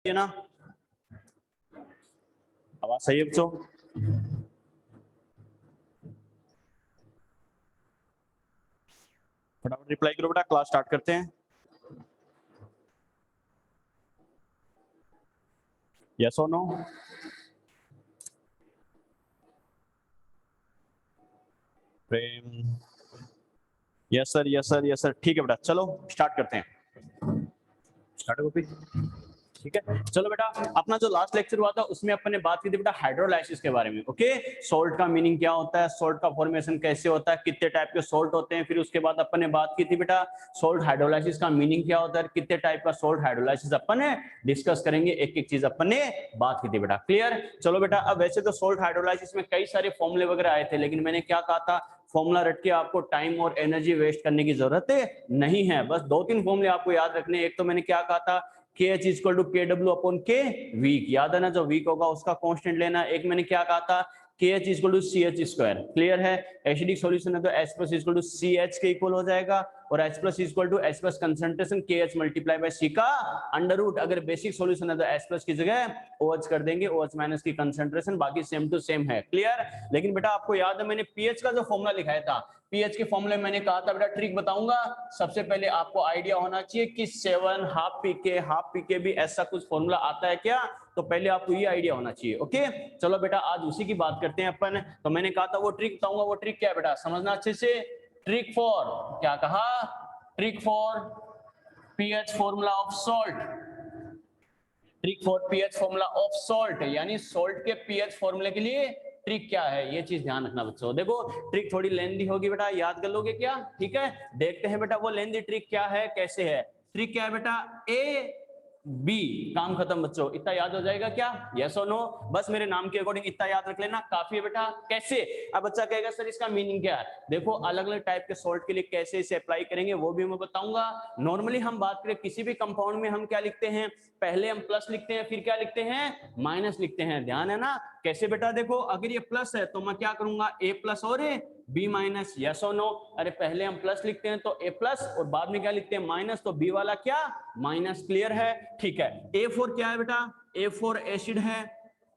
है ना, आवाज सही है बच्चों? फटाफट रिप्लाई करो बेटा, क्लास स्टार्ट करते हैं। यस और no? Prem yes sir, yes sir, yes sir. ठीक है बेटा, चलो स्टार्ट करते हैं। स्टार्ट करो फिर। ठीक है, चलो बेटा, अपना जो लास्ट लेक्चर हुआ था उसमें अपन ने बात की थी बेटा हाइड्रोलाइसिस के बारे में। ओके, सॉल्ट का मीनिंग क्या होता है, सॉल्ट का फॉर्मेशन कैसे होता है, कितने टाइप के सॉल्ट होते हैं। फिर उसके बाद अपन ने बात की थी बेटा सॉल्ट हाइड्रोलाइसिस का मीनिंग क्या होता है, कितने टाइप का सॉल्ट हाइड्रोलाइसिस अपन ने डिस्कस करेंगे, एक एक चीज अपन ने बात की थी बेटा। क्लियर? चलो बेटा, अब वैसे तो सॉल्ट हाइड्रोलाइसिस में कई सारे फॉर्मूले वगैरह आए थे, लेकिन मैंने क्या कहा था, फॉर्मूला रट के आपको टाइम और एनर्जी वेस्ट करने की जरूरत नहीं है। बस 2-3 फॉर्मूले आपको याद रखने। एक तो मैंने क्या कहा था, KH equal to KW upon K weak, याद है ना, जो वीक होगा उसका कांस्टेंट लेना। एक मैंने क्या कहा था, KH equal to CH square. Clear है? एसिडिक सॉल्यूशन है तो H plus equal to CH के इक्वल हो जाएगा, और H plus equal to H plus concentration KH multiply by C का अंडर रूट। अगर बेसिक सॉल्यूशन है तो H प्लस की जगह OH कर देंगे, OH माइनस की कंसंट्रेशन, बाकी सेम टू सेम है। क्लियर? लेकिन बेटा आपको याद है मैंने pH का जो फॉर्मूला लिखाया था, पीएच के फॉर्मूले मैंने कहा था बेटा, ट्रिक बताऊंगा। सबसे पहले आपको आइडिया होना चाहिए कि 7 हाफ पीके भी ऐसा कुछ फॉर्मूला आता है क्या, तो पहले आपको ये आइडिया होना चाहिए। ओके, चलो बेटा आज उसी की बात करते हैं अपन। तो मैंने कहा था वो ट्रिक बताऊंगा, वो ट्रिक क्या है बेटा, समझना अच्छे से। ट्रिक फॉर, क्या कहा, trick for pH formula of salt, trick for pH formula of salt, यानी सॉल्ट के पीएच फॉर्मूले के लिए ट्रिक क्या है, ये चीज ध्यान रखना बच्चों। देखो ट्रिक थोड़ी लेंदी होगी बेटा, याद कर लोगे क्या? ठीक है, देखते हैं बेटा वो लेंदी ट्रिक क्या है, कैसे है। ट्रिक क्या है बेटा, ए बी, काम खत्म बच्चों। इतना याद हो जाएगा क्या? यस और नो? बस मेरे नाम के अकॉर्डिंग इतना याद रख लेना, काफी है बेटा। कैसे? अब बच्चा कहेगा सर इसका मीनिंग क्या है। देखो अलग अलग टाइप के सॉल्ट के लिए कैसे इसे अप्लाई करेंगे वो भी मैं बताऊंगा। नॉर्मली हम बात करें किसी भी कंपाउंड में हम क्या लिखते हैं, पहले हम प्लस लिखते हैं, फिर क्या लिखते हैं, माइनस लिखते हैं। ध्यान है ना? कैसे बेटा, देखो अगर ये प्लस है तो मैं क्या करूंगा, ए प्लस और बी माइनस। यस और नो? अरे पहले हम प्लस लिखते हैं तो ए प्लस, और बाद में क्या लिखते हैं, माइनस, तो बी वाला क्या, माइनस। क्लियर है? ठीक है, ए फोर क्या है बेटा, ए फोर एसिड है,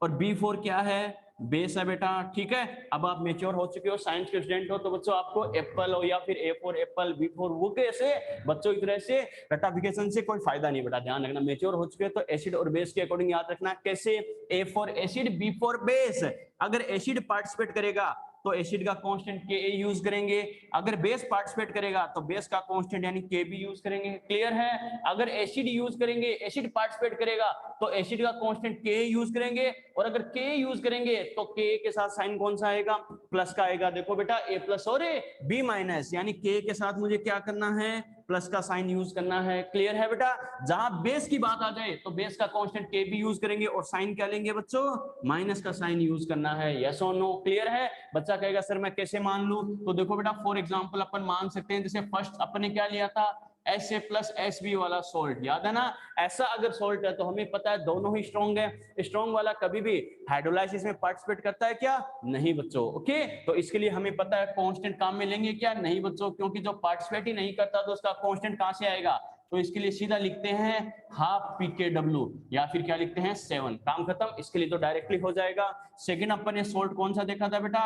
और बी फोर क्या है, बेस है बेटा। ठीक है, अब आप मेच्योर हो चुके हो, साइंस के स्टूडेंट हो, तो बच्चों आपको एप्पल हो या फिर ए फोर एप्पल, बी फोर वो कैसे बच्चों, की तरह से रटाफिकेशन से कोई फायदा नहीं बेटा। ध्यान रखना, मेच्योर हो चुके हो तो एसिड और बेस के अकॉर्डिंग याद रखना। कैसे? A for acid, B for base. अगर एसिड पार्टिसिपेट करेगा तो एसिड का कांस्टेंट Ka यूज करेंगे, अगर बेस पार्टिसिपेट करेगा तो बेस का कांस्टेंट यानी Kb यूज करेंगे। क्लियर है? अगर एसिड यूज करेंगे, एसिड पार्टिसिपेट करेगा तो एसिड का कांस्टेंट Ka यूज करेंगे, और अगर Ka यूज करेंगे तो Ka के साथ साइन कौन सा आएगा, प्लस का आएगा। देखो बेटा A प्लस और B माइनस, यानी Ka के साथ मुझे क्या करना है, प्लस का साइन यूज करना है। क्लियर है बेटा? जहां बेस की बात आ जाए तो बेस का कांस्टेंट Kb यूज करेंगे, और साइन क्या लेंगे बच्चों, माइनस का साइन यूज करना है। यस और नो? क्लियर है? बच्चा कहेगा सर मैं कैसे मान लूं, तो देखो बेटा फॉर एग्जांपल अपन मान सकते हैं, जैसे फर्स्ट अपन ने क्या लिया था, SA प्लस SB वाला सोल्ट, याद है ना? ऐसा अगर सोल्ट है तो हमें पता है दोनों ही स्ट्रॉन्ग है। स्ट्रॉन्ग वाला कभी भी हाइड्रोलाइसिस में पार्टिसिपेट करता है क्या? नहीं बच्चों। ओके, तो इसके लिए हमें पता है कांस्टेंट काम में लेंगे क्या? नहीं बच्चों, क्योंकि जो पार्टिसिपेट ही नहीं करता तो उसका कांस्टेंट कहां से आएगा। तो इसके लिए सीधा लिखते हैं हाफ pKw, या फिर क्या लिखते हैं 7, काम खत्म। इसके लिए तो डायरेक्टली हो जाएगा। सेकंड अपन ने सोल्ट कौन सा देखा था बेटा,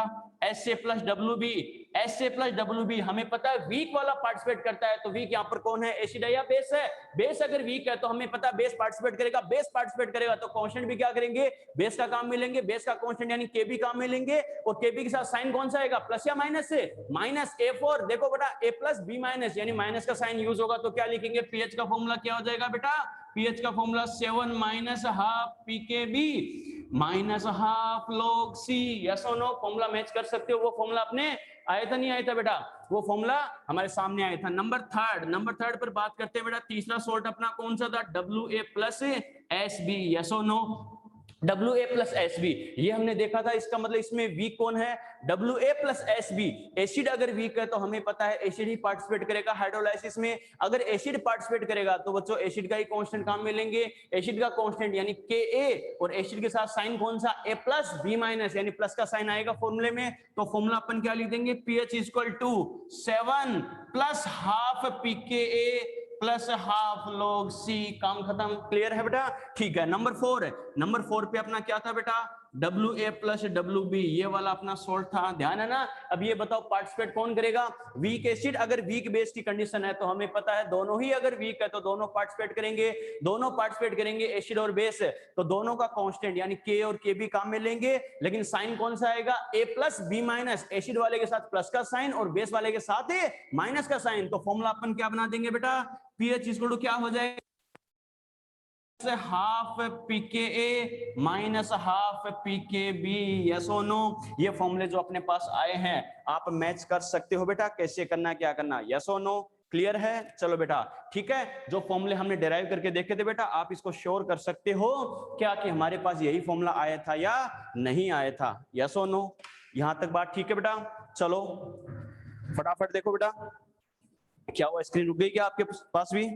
SA plus WB। SA plus WB हमें पता है वीक वाला पार्टिसिपेट करता है, तो वीक यहाँ पर कौन है, एसिड है या बेस है? बेस अगर वीक है तो हमें पता है बेस पार्टिसिपेट करेगा, बेस पार्टिसिपेट करेगा तो कांस्टेंट भी क्या करेंगे, बेस का काम में लेंगे, बेस का कांस्टेंट यानी Kb काम में लेंगे, और Kb के साथ साइन कौन सा आएगा, प्लस या माइनस से, माइनस। A4 देखो बेटा A प्लस B माइनस, यानी माइनस का साइन यूज होगा तो क्या लिखेंगे, पीएच का फॉर्मूला क्या हो जाएगा बेटा, पीएच का formula 7 minus half pKb minus half log C। Yes और नो? फॉर्मूला मैच कर सकते हो, वो फॉर्मूला अपने आया था नहीं आया था बेटा, वो फॉर्मूला हमारे सामने आया था। नंबर थर्ड पर बात करते हैं बेटा, तीसरा सोल्ट अपना कौन सा था, WA प्लस SB। यस और नो? WA प्लस SB ये हमने देखा था, इसका मतलब इसमें वीक कौन है, WA प्लस SB। एसिड अगर वीक है तो हमें पता है एसिड ही पार्टिसिपेट करेगा हाइड्रोलाइसिस में। अगर एसिड पार्टिसिपेट करेगा तो बच्चों एसिड का ही कांस्टेंट काम में लेंगे, एसिड का कांस्टेंट यानी Ka, और एसिड के साथ साइन कौन सा, A प्लस B माइनस, यानी प्लस का साइन आएगा फॉर्मूले में। तो फॉर्मूला अपन क्या लिख देंगे, pH equal to 7 plus half pKa plus half log C, काम खत्म। क्लियर है बेटा? ठीक है। नंबर 4 पे अपना क्या था बेटा? WA प्लस WB, ये वाला अपना सोल्ट था, ध्यान है ना? अब ये बताओ पार्टिसिपेट कौन करेगा? Weak acid. अगर वीक बेस की कंडीशन है तो हमें पता है दोनों ही अगर वीक है तो दोनों पार्टिसिपेट करेंगे, दोनों पार्टिसिपेट करेंगे एसिड और बेस, तो दोनों का कांस्टेंट यानी K और KB काम में लेंगे, लेकिन साइन कौन सा आएगा? A plus B minus, acid वाले के साथ प्लस का साइन और बेस वाले के साथ माइनस का साइन। तो फॉर्मूला अपन क्या बना देंगे बेटा? pH इक्वल टू क्या हो जाएगा? Half pKa minus half pKb। Yes और नो? ये फॉर्मूले जो अपने पास आए हैं आप मैच कर सकते हो बेटा, कैसे करना क्या करना। यस और नो? क्लियर है? चलो बेटा ठीक है। जो फॉर्मूले हमने डिराइव करके देखे थे बेटा, आप इसको श्योर कर सकते हो क्या कि हमारे पास यही फॉर्मूला आया था या नहीं आया था। यस और नो? यहां तक बात ठीक है बेटा? चलो फटाफट देखो बेटा, क्या हुआ? स्क्रीन रुक गई क्या आपके पास भी?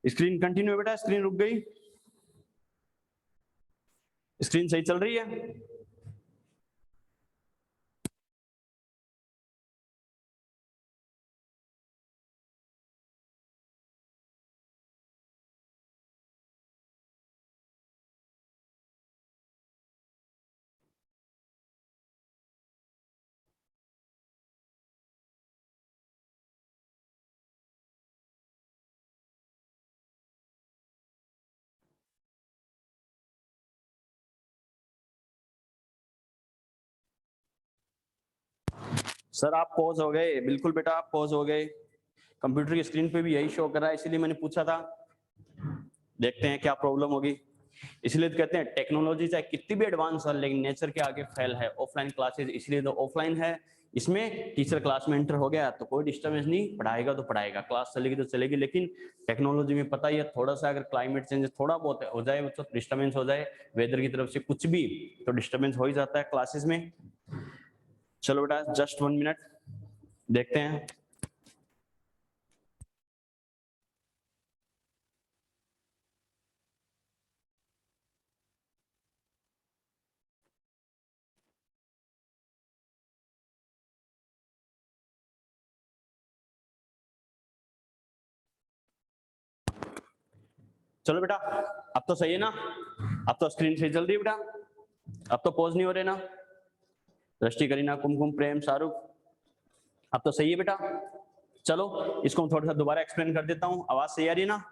स्क्रीन कंटिन्यू बेटा, स्क्रीन रुक गई? स्क्रीन सही चल रही है? सर आप पॉज हो गए? बिल्कुल बेटा आप पॉज हो गए। कंप्यूटर की स्क्रीन पे भी यही शो कर रहा है, इसीलिए मैंने पूछा था। देखते हैं क्या प्रॉब्लम होगी। इसलिए तो कहते हैं टेक्नोलॉजी चाहे कितनी भी एडवांस हो लेकिन नेचर के आगे फेल है। ऑफलाइन क्लासेस इसलिए तो ऑफलाइन है, इसमें टीचर क्लास में एंटर हो गया तो कोई डिस्टर्बेंस नहीं, पढ़ाएगा तो पढ़ाएगा, क्लास चलेगी तो चलेगी। लेकिन टेक्नोलॉजी में पता ही है थोड़ा सा अगर क्लाइमेट चेंज थोड़ा बहुत हो जाए तो डिस्टर्बेंस हो जाए, वेदर की तरफ से कुछ भी तो डिस्टर्बेंस हो ही जाता है क्लासेस में। चलो बेटा जस्ट 1 मिनट देखते हैं। चलो बेटा अब तो सही है ना? अब तो स्क्रीन सही चल रही है बेटा? अब तो पॉज नहीं हो रहे ना? दृष्टि, करीना, कुमकुम, प्रेम, शाहरुख, अब तो सही है बेटा? चलो इसको मैं थोड़ा सा दोबारा एक्सप्लेन कर देता हूँ। आवाज सही आ रही है ना?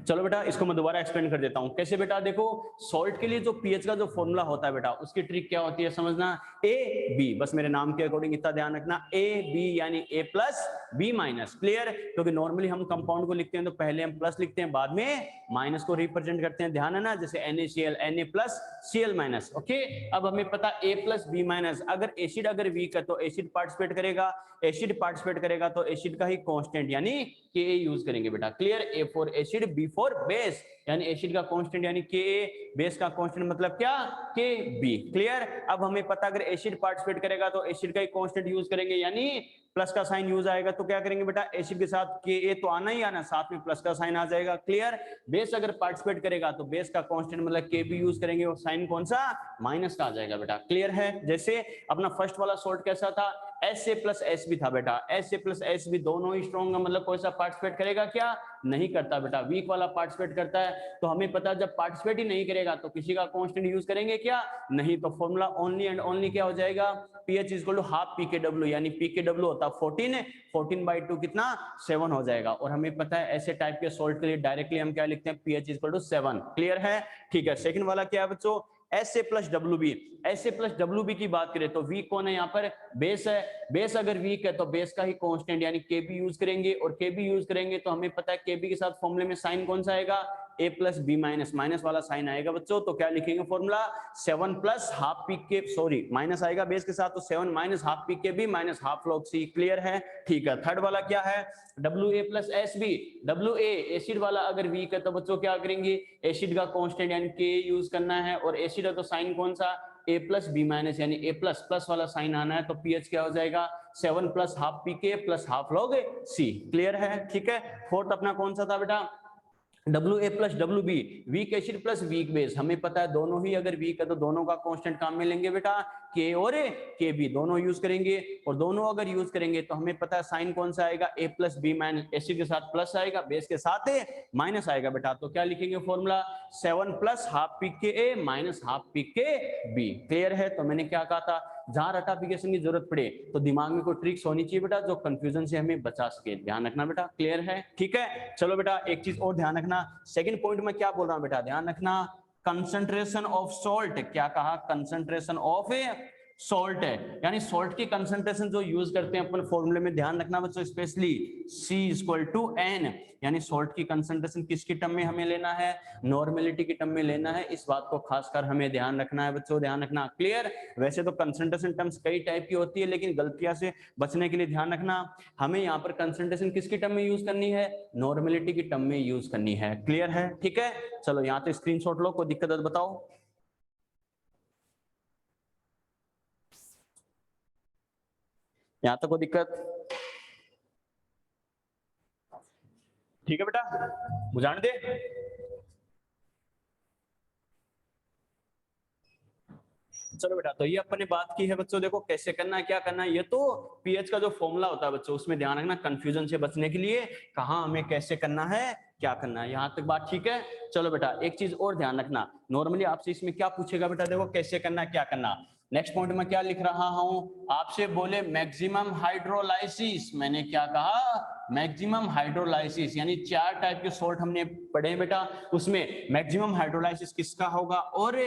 चलो बेटा इसको मैं दोबारा एक्सप्लेन कर देता हूं। कैसे बेटा? देखो सॉल्ट के लिए जो पीएच का जो फॉर्मूला होता है बेटा, उसकी ट्रिक क्या होती है समझना। ए बी, बस मेरे नाम के अकॉर्डिंग इतना ध्यान रखना, ए बी यानी ए प्लस बी माइनस। क्लियर? क्योंकि नॉर्मली हम कंपाउंड को लिखते हैं तो पहले हम प्लस लिखते हैं बाद में माइनस को रिप्रेजेंट करते हैं, ध्यान है ना? जैसे NaCl Na plus Cl minus. Okay, अब हमें पता ए प्लस बी माइनस, अगर एसिड अगर वीक है तो एसिड पार्टिसिपेट करेगा, एसिड पार्टिसिपेट करेगा तो एसिड का ही कांस्टेंट यानी Ka यूज करेंगे बेटा। Clear? A for acid, B for base, यानी एसिड का कांस्टेंट यानी Ka, बेस का कांस्टेंट मतलब क्या? Kb। क्लियर? अब हमें पता अगर एसिड पार्टिसिपेट करेगा तो एसिड का ही कांस्टेंट यूज करेंगे यानी प्लस का साइन यूज आएगा, तो क्या करेंगे बेटा? एसिड के साथ Ka तो आना ही आना, साथ में प्लस का साइन आ जाएगा। क्लियर? बेस अगर पार्टिसिपेट करेगा तो बेस का कांस्टेंट मतलब Kb यूज करेंगे और साइन कौन सा? माइनस का आ जाएगा बेटा। क्लियर है? जैसे अपना फर्स्ट वाला सॉल्ट कैसा था? S A plus S B था बेटा, S A plus S B दोनों ही स्ट्रॉन्ग, मतलब कोई सा पार्टिसिपेट करेगा क्या? नहीं करता बेटा, वीक वाला पार्टिसिपेट करता है। तो हमें पता है जब पार्टिसिपेट ही नहीं करेगा तो किसी का कांस्टेंट यूज करेंगे क्या? नहीं। तो फॉर्मूला ओनली एंड ओनली क्या हो जाएगा? पीएच इक्वल टू हाफ पीकेडब्ल्यू, यानी पीकेडब्ल्यू होता है 14/2 कितना? 7 हो जाएगा। और हमें पता है ऐसे टाइप के सॉल्ट के लिए डायरेक्टली हम क्या लिखते हैं? PH equal to 7। क्लियर है? ठीक है। सेकंड वाला क्या है बच्चों? S A plus W B. S A plus W B की बात करें तो वीक कौन है यहाँ पर? बेस है। बेस अगर वीक है तो बेस का ही कांस्टेंट यानी Kb यूज करेंगे, और Kb यूज करेंगे तो हमें पता है Kb के साथ फॉर्मूले में साइन कौन सा आएगा? A plus B minus, minus वाला साइन आएगा बच्चों। तो क्या लिखेंगे formula? 7 plus half P K, sorry minus आएगा बेस के साथ, तो 7 minus half P K B minus half log C. Clear है? ठीक है। थर्ड वाला क्या है? W A plus S B. W A acid वाला अगर वीक है तो बच्चों क्या करेंगे? एसिड का कांस्टेंट यानी K यूज करना है, और एसिड है तो साइन कौन सा? A प्लस बी माइनस, यानी A प्लस प्लस वाला साइन आना है, तो पीएच क्या हो जाएगा? 7 plus half P K plus half log C. Clear है? ठीक है। फोर्थ अपना कौन सा था बेटा? W A plus W B, weak acid plus weak base. हमें पता है दोनों ही अगर वीक है तो दोनों का कांस्टेंट काम में लेंगे बेटा, के और के बी दोनों यूज करेंगे, और दोनों अगर यूज करेंगे तो हमें पता है साइन कौन सा आएगा, ए प्लस बी माइनस, एसिड के साथ प्लस आएगा, बेस के साथ माइनस आएगा बेटा। तो क्या लिखेंगे फॉर्मूला, 7 प्लस हाफ पी के ए minus half P K B. Clear है। तो मैंने क्या कहा था, जहां रटाफिकेशन की जरूरत पड़े तो दिमाग में कोई ट्रिक्स होनी चाहिए बेटा जो कंफ्यूजन से हमें बचा सके, ध्यान रखना बेटा। क्लियर है, ठीक है। चलो बेटा एक चीज और ध्यान रखना, सेकंड पॉइंट में क्या बोल रहा हूं बेटा, ध्यान रखना, कंसंट्रेशन ऑफ सॉल्ट। क्या कहा, कंसंट्रेशन ऑफ सॉल्ट है, यानी सॉल्ट की कंसंट्रेशन जो यूज करते हैं अपन फॉर्मूले में, ध्यान रखना बच्चों specially C equal to N, यानी सॉल्ट की कंसंट्रेशन किसकी टर्म में हमें लेना है, नॉर्मेलिटी की टर्म में लेना है। इस बात को खासकर हमें ध्यान रखना है बच्चों, ध्यान रखना। क्लियर। वैसे तो कंसंट्रेशन टर्म्स कई टाइप की होती है, लेकिन गलतियां से बचने के लिए ध्यान रखना, हमें यहाँ पर कंसंट्रेशन किसकी टर्म में यूज करनी है, नॉर्मेलिटी की टर्म में यूज करनी है। क्लियर है, ठीक है। चलो यहाँ तो स्क्रीनशॉट लो, कोई दिक्कत है तो बताओ। यहाँ तक कोई दिक्कत, ठीक है बेटा, बुझाने दे। चलो बेटा, तो ये अपन ने बात की है बच्चों, देखो कैसे करना है, क्या करना है। ये तो पीएच का जो फॉर्मूला होता है बच्चों, उसमें ध्यान रखना कंफ्यूजन से बचने के लिए कहाँ हमें कैसे करना है, क्या करना है। यहाँ तक बात ठीक है। चलो बेटा एक चीज और ध्यान रखना, नॉर्मली आपसे इसमें क्या पूछेगा बेटा, देखो कैसे करना है, क्या करना। नेक्स्ट पॉइंट में क्या लिख रहा हूं, आपसे बोले मैक्सिमम हाइड्रोलाइसिस, मैंने क्या कहा, मैक्सिमम हाइड्रोलाइसिस, यानी 4 टाइप के सॉल्ट हमने पढ़े हैं बेटा, उसमें मैक्सिमम हाइड्रोलाइसिस किसका होगा और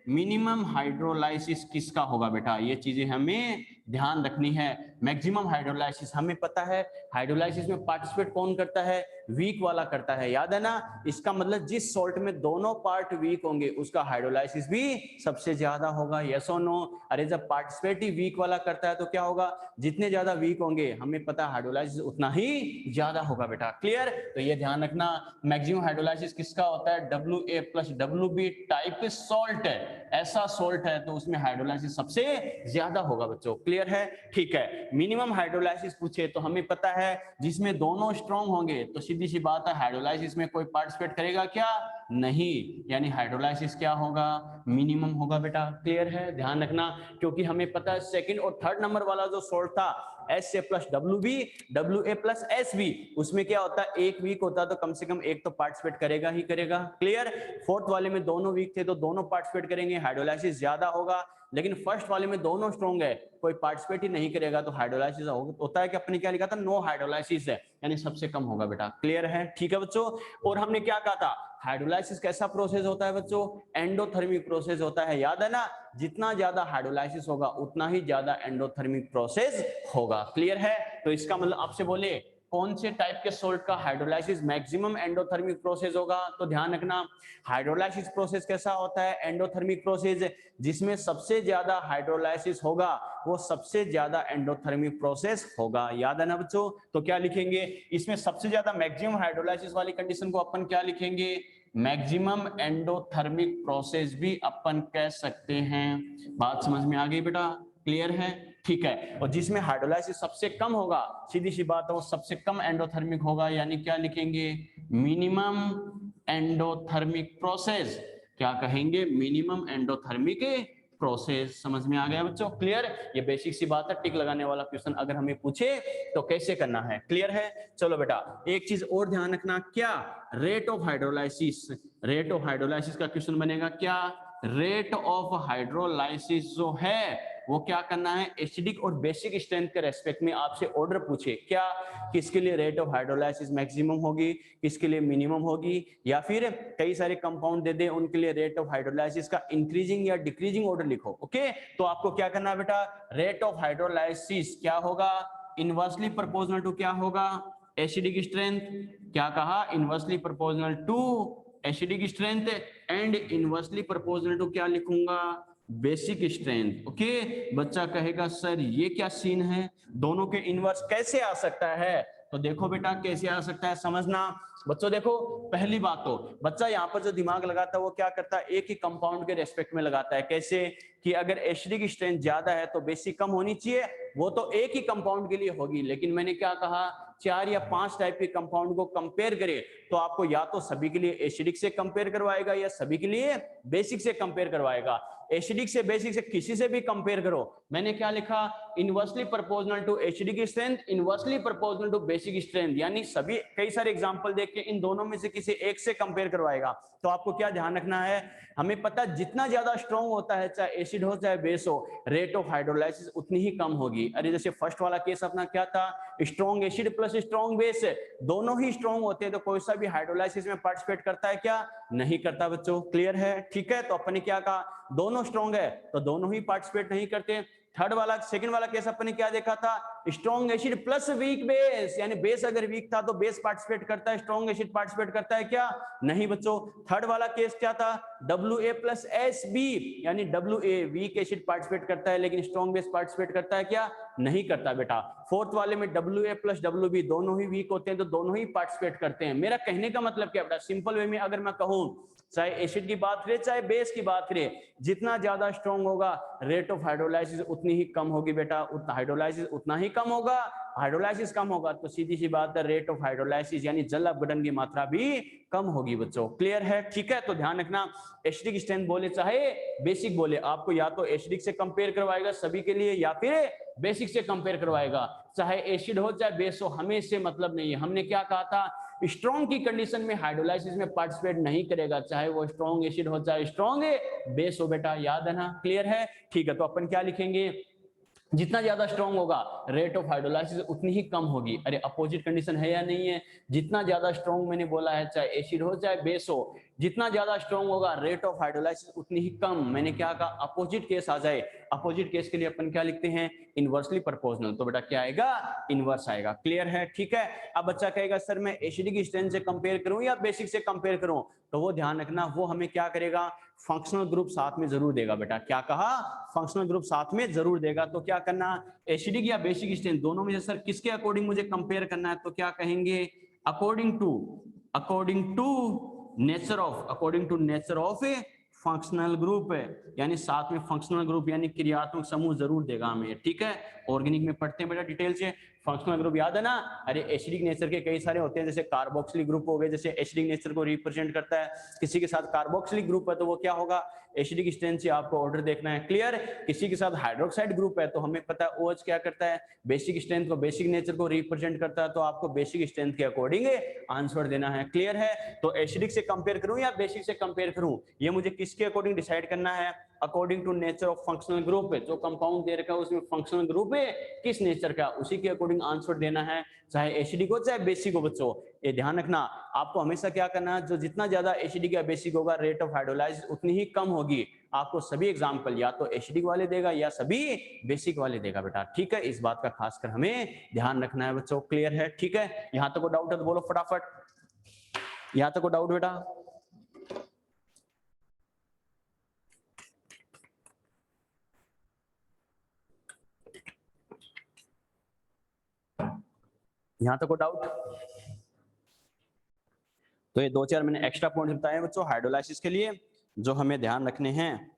मिनिमम हाइड्रोलाइसिस किसका होगा बेटा, ये चीजें हमें ध्यान रखनी है। मैक्सिमम हाइड्रोलाइसिस हमें पता है, हाइड्रोलाइसिस में पार्टिसिपेट कौन करता है, वीक वाला करता है, याद है ना। इसका मतलब जिस सॉल्ट में दोनों पार्ट वीक होंगे उसका हाइड्रोलाइसिस भी सबसे ज्यादा होगा, यस और नो। अरे जब पार्टिसिपेट ही वीक वाला करता है तो क्या होगा, जितने ज्यादा वीक होंगे हमें पता है हाइड्रोलाइसिस उतना ही ज्यादा होगा बेटा। क्लियर। तो ये ध्यान रखना, मैक्सिमम हाइड्रोलाइसिस किसका होता है, WA plus WB type salt है, ऐसा सॉल्ट है तो उसमें हाइड्रोलाइसिस सबसे ज्यादा होगा बच्चों। क्लियर है, ठीक है। मिनिमम हाइड्रोलाइसिस पूछे तो हमें पता है जिसमें दोनों स्ट्रॉन्ग होंगे, तो सीधी सी बात है हाइड्रोलाइसिस में कोई पार्टिसिपेट करेगा क्या, नहीं, यानी हाइड्रोलाइसिस क्या होगा, मिनिमम होगा बेटा। क्लियर है, ध्यान रखना, क्योंकि हमें पता है सेकंड और थर्ड नंबर वाला जो सॉल्ट था SA plus WB, WA plus SB, उसमें क्या होता है, एक वीक होता है तो कम से कम एक तो पार्टिसिपेट करेगा ही करेगा। क्लियर। फोर्थ वाले में दोनों वीक थे तो दोनों पार्टिसिपेट करेंगे, हाइड्रोलाइसिस ज्यादा होगा। लेकिन फर्स्ट वाले में दोनों स्ट्रॉन्ग है, कोई पार्टिसिपेट ही नहीं करेगा तो हाइड्रोलाइसिस होता है कि अपने क्या लिखा था, नो हाइड्रोलाइसिस है, यानी सबसे कम होगा बेटा। क्लियर है, ठीक है बच्चों। और हमने क्या कहा था, हाइड्रोलाइसिस कैसा प्रोसेस होता है बच्चों, एंडोथर्मिक प्रोसेस होता है, याद है ना। जितना ज्यादा हाइड्रोलाइसिस होगा उतना ही ज्यादा एंडोथर्मिक प्रोसेस होगा। क्लियर है। तो इसका मतलब आपसे बोले कौन से टाइप के सोल्ट का हाइड्रोलाइसिस मैक्सिमम एंडोथर्मिक प्रोसेस होगा, तो ध्यान रखना हाइड्रोलाइसिस प्रोसेस कैसा होता है, एंडोथर्मिक प्रोसेस, जिसमें सबसे ज्यादा हाइड्रोलाइसिस होगा वो सबसे ज्यादा एंडोथर्मिक प्रोसेस होगा, याद है ना बच्चों। तो क्या लिखेंगे इसमें, सबसे ज्यादा मैक्सिमम हाइड्रोलाइसिस वाली कंडीशन को अपन क्या लिखेंगे, मैक्सिमम एंडोथर्मिक प्रोसेस भी अपन कह सकते हैं। बात समझ में आ गई बेटा, क्लियर है, ठीक है। और जिसमें हाइड्रोलाइसिस सबसे कम होगा, सीधी सी बात है वो सबसे कम एंडोथर्मिक होगा, यानी क्या लिखेंगे, मिनिमम एंडोथर्मिक प्रोसेस, क्या कहेंगे, मिनिमम एंडोथर्मिक प्रोसेस। समझ में आ गया बच्चों, क्लियर। ये बेसिक सी बात है, टिक लगाने वाला क्वेश्चन अगर हमें पूछे तो कैसे करना है, क्लियर है। चलो बेटा एक चीज और ध्यान रखना, क्या, rate of hydrolysis, rate of hydrolysis का क्वेश्चन बनेगा, क्या, रेट ऑफ हाइड्रोलाइसिस जो है वो क्या करना है, एसिडिक और बेसिक स्ट्रेंथ के रेस्पेक्ट में आपसे ऑर्डर पूछे, क्या, किसके लिए रेट ऑफ हाइड्रोलाइसिस मैक्सिमम होगी, किसके लिए मिनिमम होगी, या फिर कई सारे कंपाउंड दे दे उनके लिए रेट ऑफ हाइड्रोलाइसिस का इंक्रीजिंग या डिक्रीजिंग ऑर्डर लिखो। ओके, तो आपको क्या करना है बेटा, रेट ऑफ हाइड्रोलाइसिस क्या होगा, इनवर्सली प्रोपोर्शनल टू क्या होगा, एसिडिक स्ट्रेंथ, क्या कहा, inversely proportional to acidic strength, and inversely proportional to क्या लिखूंगा, बेसिक स्ट्रेंथ। ओके, बच्चा कहेगा सर ये क्या सीन है, दोनों के इनवर्स कैसे आ सकता है, तो देखो बेटा कैसे आ सकता है समझना बच्चों। देखो पहली बात तो बच्चा यहाँ पर जो दिमाग लगाता है वो क्या करता है, एक ही कंपाउंड के रेस्पेक्ट में लगाता है, कैसे कि अगर एसिडिक स्ट्रेंथ ज्यादा है तो बेसिक कम होनी चाहिए, वो तो एक ही कंपाउंड के लिए होगी। लेकिन मैंने क्या कहा, 4 या 5 टाइप के कंपाउंड को कंपेयर करें तो आपको या तो सभी के लिए एसिडिक से कंपेयर करवाएगा या सभी के लिए बेसिक से कंपेयर करवाएगा। एसिडिक से बेसिक से किसी से भी कंपेयर करो, मैंने क्या लिखा, inversely proportional to acidic strength, inversely proportional to basic strength, यानी सभी कई सारे एग्जांपल देख के इन दोनों में से किसी एक से कंपेयर करवाएगा। तो आपको क्या ध्यान रखना है, हमें पता जितना ज्यादा स्ट्रॉन्ग होता है, चाहे एसिड हो चाहे बेस हो, रेट ऑफ हाइड्रोलाइसिस उतनी ही कम होगी। अरे जैसे फर्स्ट वाला केस अपना क्या था, strong acid plus strong base, दोनों ही स्ट्रॉन्ग होते हैं, तो कोई सा भी हाइड्रोलाइसिस में पार्टिसिपेट करता है क्या, नहीं करता बच्चों, क्लियर है, ठीक है। तो अपन ने क्या कहा, दोनों स्ट्रॉन्ग है तो दोनों ही पार्टिसिपेट नहीं करते। थर्ड वाला सेकंड वाला केस अपन ने क्या देखा था, strong acid plus weak base, यानी बेस अगर वीक था तो बेस पार्टिसिपेट करता है, स्ट्रॉन्ग एसिड पार्टिसिपेट करता है क्या, नहीं बच्चों। थर्ड वाला केस क्या था, WA प्लस SB, यानी WA वीक एसिड पार्टिसिपेट करता है लेकिन स्ट्रॉन्ग बेस पार्टिसिपेट करता है क्या, नहीं करता बेटा। फोर्थ वाले में WA प्लस WB दोनों ही वीक होते हैं तो दोनों ही पार्टिसिपेट करते हैं। मेरा कहने का मतलब क्या बेटा, सिंपल वे में अगर मैं कहूं, चाहे एसिड की बात करें चाहे बेस की बात करें, जितना ज्यादा स्ट्रॉन्ग होगा रेट ऑफ हाइड्रोलाइसिस उतनी ही कम होगी बेटा, उतना हाइड्रोलाइसिस उतना ही कम होगा, हाइड्रोलाइसिस कम होगा तो सीधी सी बात है रेट ऑफ हाइड्रोलाइसिस यानी जल अपघटन की मात्रा भी कम होगी बच्चों, क्लियर है, ठीक है। तो ध्यान रखना, एसिडिक स्ट्रेंथ बोले चाहे बेसिक बोले, आपको या तो एसिडिक से कंपेयर करवाएगा सभी के लिए या फिर बेसिक से कंपेयर करवाएगा, चाहे एसिड हो चाहे बेस हो, हमें इससे मतलब नहीं है। हमने क्या कहा था, स्ट्रॉन्ग की कंडीशन में हाइड्रोलाइसिस में पार्टिसिपेट नहीं करेगा, चाहे वो स्ट्रॉन्ग एसिड हो चाहे स्ट्रॉन्ग बेस हो बेटा, याद है ना, क्लियर है, ठीक है। तो अपन क्या लिखेंगे, जितना ज्यादा स्ट्रॉन्ग होगा रेट ऑफ हाइड्रोलाइसिस उतनी ही कम होगी। अरे अपोजिट कंडीशन है या नहीं है, जितना ज्यादा स्ट्रॉन्ग मैंने बोला है, चाहे एसिड हो चाहे बेस हो, जितना ज्यादा स्ट्रॉन्ग होगा रेट ऑफ हाइड्रोलाइसिस उतनी ही कम। मैंने क्या कहा, अपोजिट केस आ जाए, अपोजिट केस के लिए अपन क्या लिखते हैं, इनवर्सली प्रोपोर्शनल, तो बेटा क्या आएगा, इनवर्स आएगा, क्लियर है, ठीक है। अब बच्चा कहेगा सर मैं एसिडिक स्ट्रेंथ से कंपेयर करूं या बेसिक से कंपेयर करूं, तो वो ध्यान रखना, वो हमें क्या करेगा, फंक्शनल ग्रुप साथ में जरूर देगा बेटा, क्या कहा, फंक्शनल ग्रुप साथ में जरूर देगा। तो क्या करना, एसिडिक या बेसिक स्ट्रेंथ दोनों में से सर किसके अकॉर्डिंग मुझे कंपेयर करना है, तो क्या कहेंगे, according to nature of a functional group है, यानी साथ में फंक्शनल ग्रुप यानी क्रियात्मक समूह जरूर देगा हमें, ठीक है। ऑर्गेनिक में पढ़ते हैं बेटा डिटेल से, फंक्शनल ग्रुप याद है ना, अरे एसिडिक नेचर के कई सारे होते हैं, जैसे कार्बोक्सिलिक ग्रुप हो गए, जैसे एसिडिक नेचर को रिप्रेजेंट करता है, किसी के साथ कार्बोक्सिलिक ग्रुप है तो वो क्या होगा, एसिडिक स्ट्रेंथ से आपको ऑर्डर देखना है, क्लियर। किसी के साथ हाइड्रोक्साइड ग्रुप है तो हमें पता है OH क्या करता है, बेसिक स्ट्रेंथ को, बेसिक नेचर को रिप्रेजेंट करता है, तो आपको बेसिक स्ट्रेंथ के अकॉर्डिंग आंसर देना है, क्लियर है। तो एसिडिक से कंपेयर करूं या बेसिक से कंपेयर करूं, ये मुझे किसके अकॉर्डिंग डिसाइड करना है, according to nature of functional group है, जो कंपाउंड दे रखा है उसमें फंक्शनल ग्रुप है किस नेचर का, उसी के अकॉर्डिंग आंसर देना है, चाहे एसिडिक हो चाहे बेसिक हो बच्चों। ये ध्यान रखना, आपको हमेशा क्या करना है, जो जितना ज्यादा एसिडिक या बेसिक होगा रेट ऑफ हाइड्रोलाइसिस उतनी ही कम होगी। आपको सभी एग्जांपल या तो एसिडिक वाले देगा या सभी बेसिक वाले देगा बेटा, ठीक है। इस बात का खासकर हमें ध्यान रखना है बच्चों, क्लियर है, ठीक है। यहां तक को डाउट है तो बोलो फटाफट, यहां तक को डाउट बेटा, यहां तक को डाउट। तो ये 2-4 मैंने एक्स्ट्रा पॉइंट बताए बच्चों हाइड्रोलाइसिस के लिए जो हमें ध्यान रखने हैं।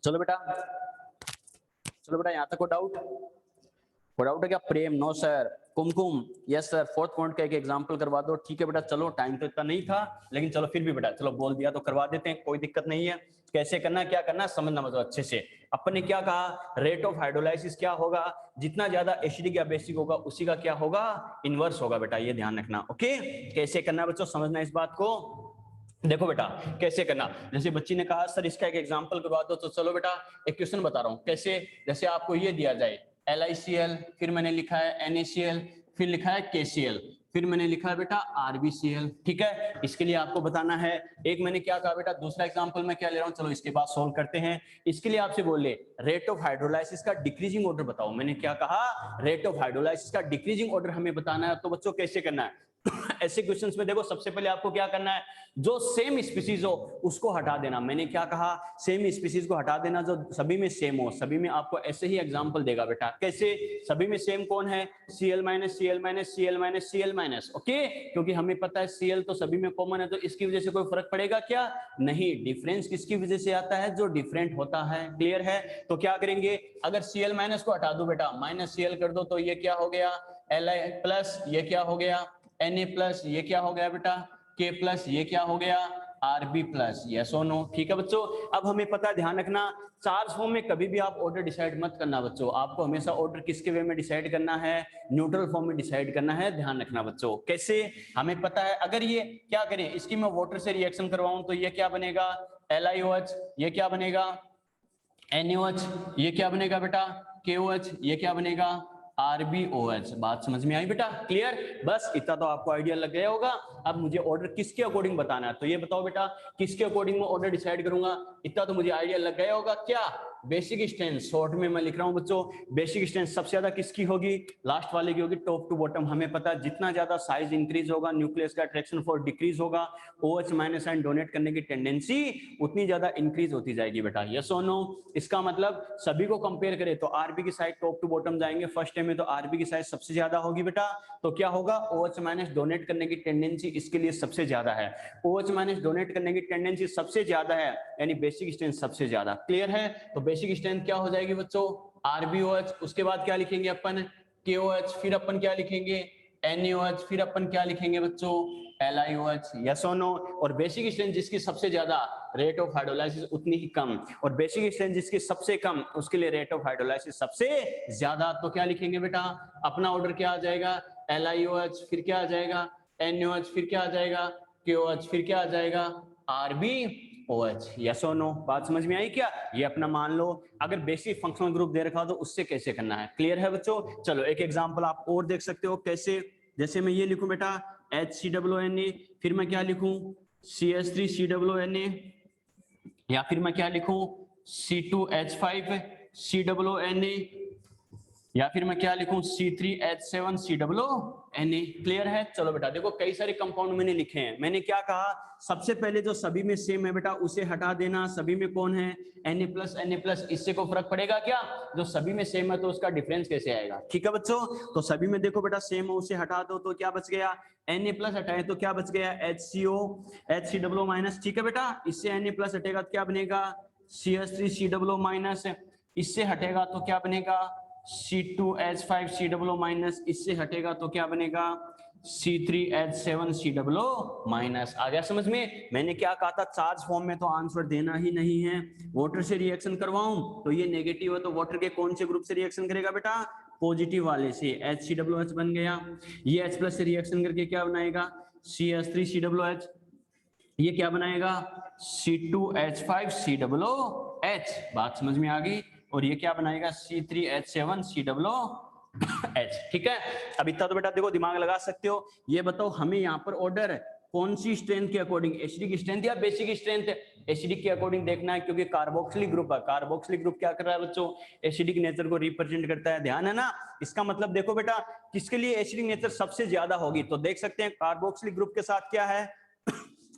चलो बेटा, चलो बेटा, यहां तक को डाउट, है क्या, प्रेम, नो सर, कुमकुम, यस सर, फोर्थ पॉइंट का एक एग्जांपल करवा दो, ठीक है बेटा। चलो टाइम तो इतना नहीं था लेकिन चलो फिर भी बेटा, चलो बोल दिया तो करवा देते हैं, कोई दिक्कत नहीं है। कैसे करना है, क्या करना है, समझना मतलब अच्छे से। अपन ने क्या कहा, रेट ऑफ हाइड्रोलाइसिस क्या होगा, जितना ज्यादा एसिडिक या बेसिक होगा उसी का क्या होगा, इनवर्स होगा बेटा, ये ध्यान रखना, ओके। कैसे करना है बच्चों, समझना इस बात को। देखो बेटा कैसे करना, जैसे बच्ची ने कहा सर इसका एक एग्जांपल करवा दो, तो चलो बेटा एक क्वेश्चन बता रहा हूँ कैसे। जैसे आपको ये दिया जाए LiCl, फिर मैंने लिखा है NaCl, फिर लिखा है KCl, फिर मैंने लिखा है बेटा RbCl, ठीक है। इसके लिए आपको बताना है, एक मैंने क्या कहा बेटा, दूसरा एग्जांपल मैं क्या ले रहा हूँ, चलो इसके बाद सॉल्व करते हैं। इसके लिए आपसे बोले रेट ऑफ हाइड्रोलाइसिस का डिक्रीजिंग ऑर्डर बताओ। मैंने क्या कहा, रेट ऑफ हाइड्रोलाइसिस का डिक्रीजिंग ऑर्डर हमें बताना है। तो बच्चों कैसे करना है ऐसे क्वेश्चंस में देखो, सबसे पहले आपको क्या करना है, जो सेम स्पीसीज हो उसको हटा देना। मैंने क्या कहा, सेम स्पीसीज को हटा देना, जो सभी में सेम हो। सभी में आपको ऐसे ही एग्जांपल देगा बेटा, कैसे, सभी में सेम कौन है, Cl minus Cl minus Cl minus Cl minus, okay. क्योंकि हमें पता है Cl तो सभी में कॉमन है, तो इसकी वजह से कोई फर्क पड़ेगा क्या, नहीं। डिफरेंस किसकी वजह से आता है, जो डिफरेंट होता है, क्लियर है। तो क्या करेंगे, अगर Cl माइनस को हटा दो बेटा, माइनस Cl कर दो, तो ये क्या हो गया Li प्लस, ये क्या हो गया Na प्लस, ये क्या हो गया बेटा K प्लस, ये क्या हो गया Rb प्लस, यस और नो, ठीक है बच्चों। अब हमें पता है, ध्यान रखना, चार्ज फॉर्म में कभी भी आप ऑर्डर डिसाइड मत करना बच्चों। आपको हमेशा ऑर्डर किसके वे में डिसाइड करना है, न्यूट्रल फॉर्म में डिसाइड करना है। ध्यान रखना बच्चों, कैसे, हमें पता है अगर ये क्या करें, इसकी मैं वाटर से रिएक्शन करवाऊं तो ये क्या बनेगा LiOH, ये क्या बनेगा NaOH, ये क्या बनेगा बेटा KOH, ये क्या बनेगा RbOH। बात समझ में आई बेटा, क्लियर, बस इतना तो आपको आइडिया लग गया होगा। अब मुझे ऑर्डर किसके अकॉर्डिंग बताना है, तो ये बताओ बेटा किसके अकॉर्डिंग मैं ऑर्डर डिसाइड करूंगा, इतना तो मुझे आइडिया लग गया होगा। क्या, बेसिक स्ट्रेंथ, शॉर्ट में मैं लिख रहा हूं बच्चों, बेसिक स्ट्रेंथ सबसे ज्यादा किसकी होगी, लास्ट वाले की होगी, टॉप टू बॉटम। हमें पता है जितना ज्यादा साइज इंक्रीज होगा, न्यूक्लियस का अट्रैक्शन फोर्स डिक्रीज होगा, OH माइनस आयन डोनेट करने की टेंडेंसी उतनी ज्यादा इंक्रीज होती जाएगी बेटा, यस और नो। इसका मतलब सभी को कंपेयर करें तो Rb की साइड टॉप टू बॉटम जाएंगे, फर्स्ट टाइम में तो Rb की साइज सबसे ज्यादा होगी बेटा। तो क्या होगा, OH माइनस डोनेट करने की टेंडेंसी इसके लिए सबसे ज्यादा है, OH माइनस डोनेट करने की टेंडेंसी सबसे ज्यादा है, यानी बेसिक स्ट्रेंथ सबसे ज्यादा, क्लियर है। तो बेसिक स्ट्रेंथ क्या हो जाएगी बच्चों RbOH, उसके बाद क्या लिखेंगे अपन KOH, फिर अपन क्या लिखेंगे NaOH, फिर अपन क्या लिखेंगे बच्चों LiOH, यस और नो। और बेसिक स्ट्रेंथ जिसकी सबसे ज्यादा, रेट ऑफ हाइड्रोलाइसिस उतनी ही कम, और बेसिक स्ट्रेंथ जिसकी सबसे कम, उसके लिए रेट ऑफ हाइड्रोलाइसिस सबसे ज्यादा। तो क्या लिखेंगे बेटा, अपना ऑर्डर क्या आ जाएगा LiOH, फिर क्या आ जाएगा NaOH, फिर क्या आ जाएगा KOH, फिर क्या आ जाएगा RbOH, यस और नो। बात समझ में आई क्या, ये अपना मान लो। अगर बेसिक फंक्शनल ग्रुप दे रखा हो तो उससे कैसे करना है, क्लियर है बच्चों। चलो एक एग्जांपल आप और देख सकते हो, कैसे, जैसे मैं ये लिखूं बेटा HCOONA, फिर मैं क्या लिखूं CH3COONA, या फिर मैं क्या लिखूं C2H5COONA, या फिर मैं क्या लिखूं C3H7COONA, क्लियर है। चलो बेटा देखो कई सारे कंपाउंड मैंने लिखे हैं। मैंने क्या कहा, सबसे पहले जो सभी में सेम है बेटा उसे हटा देना। सभी में कौन है Na+, इससे को फर्क पड़ेगा क्या, जो सभी में सेम है तो उसका डिफरेंस कैसे आएगा, ठीक है बच्चों। तो सभी में देखो बेटा सेम है, उसे हटा दो तो क्या बच गया Na+ हटाए तो क्या बच गया HCO, ठीक है बेटा। इससे Na+ हटेगा तो क्या बनेगा CH3COO-, इससे हटेगा तो क्या बनेगा C2H5COO-, इससे हटेगा तो क्या बनेगा C3H7COO-। आ गया समझ में। मैंने क्या कहा था, चार्ज फॉर्म में तो आंसर देना ही नहीं है। वाटर से रिएक्शन करवाऊं तो ये नेगेटिव है, तो वाटर के कौन से ग्रुप से रिएक्शन करेगा बेटा, पॉजिटिव वाले से, HCOOH बन गया। ये H+ से रिएक्शन करके क्या बनाएगा CH3COOH, ये क्या बनाएगा C2H5COOH। बात समझ में आ गई। और ये क्या बनाएगा C3H7COOH, ठीक है। अब इतना तो बेटा देखो दिमाग लगा सकते हो। ये बताओ हमें यहाँ पर ऑर्डर कौन सी स्ट्रेंथ के अकॉर्डिंग, एसिडिक स्ट्रेंथ या बेसिक स्ट्रेंथ, एसिडिक के अकॉर्डिंग देखना है, क्योंकि कार्बोक्सिलिक ग्रुप है। कार्बोक्सिलिक ग्रुप क्या कर रहा है बच्चों, एसिडिक नेचर को रिप्रेजेंट करता है, ध्यान है ना। इसका मतलब देखो बेटा किसके लिए एसिडिक नेचर सबसे ज्यादा होगी, तो देख सकते हैं कार्बोक्सिलिक ग्रुप के साथ क्या है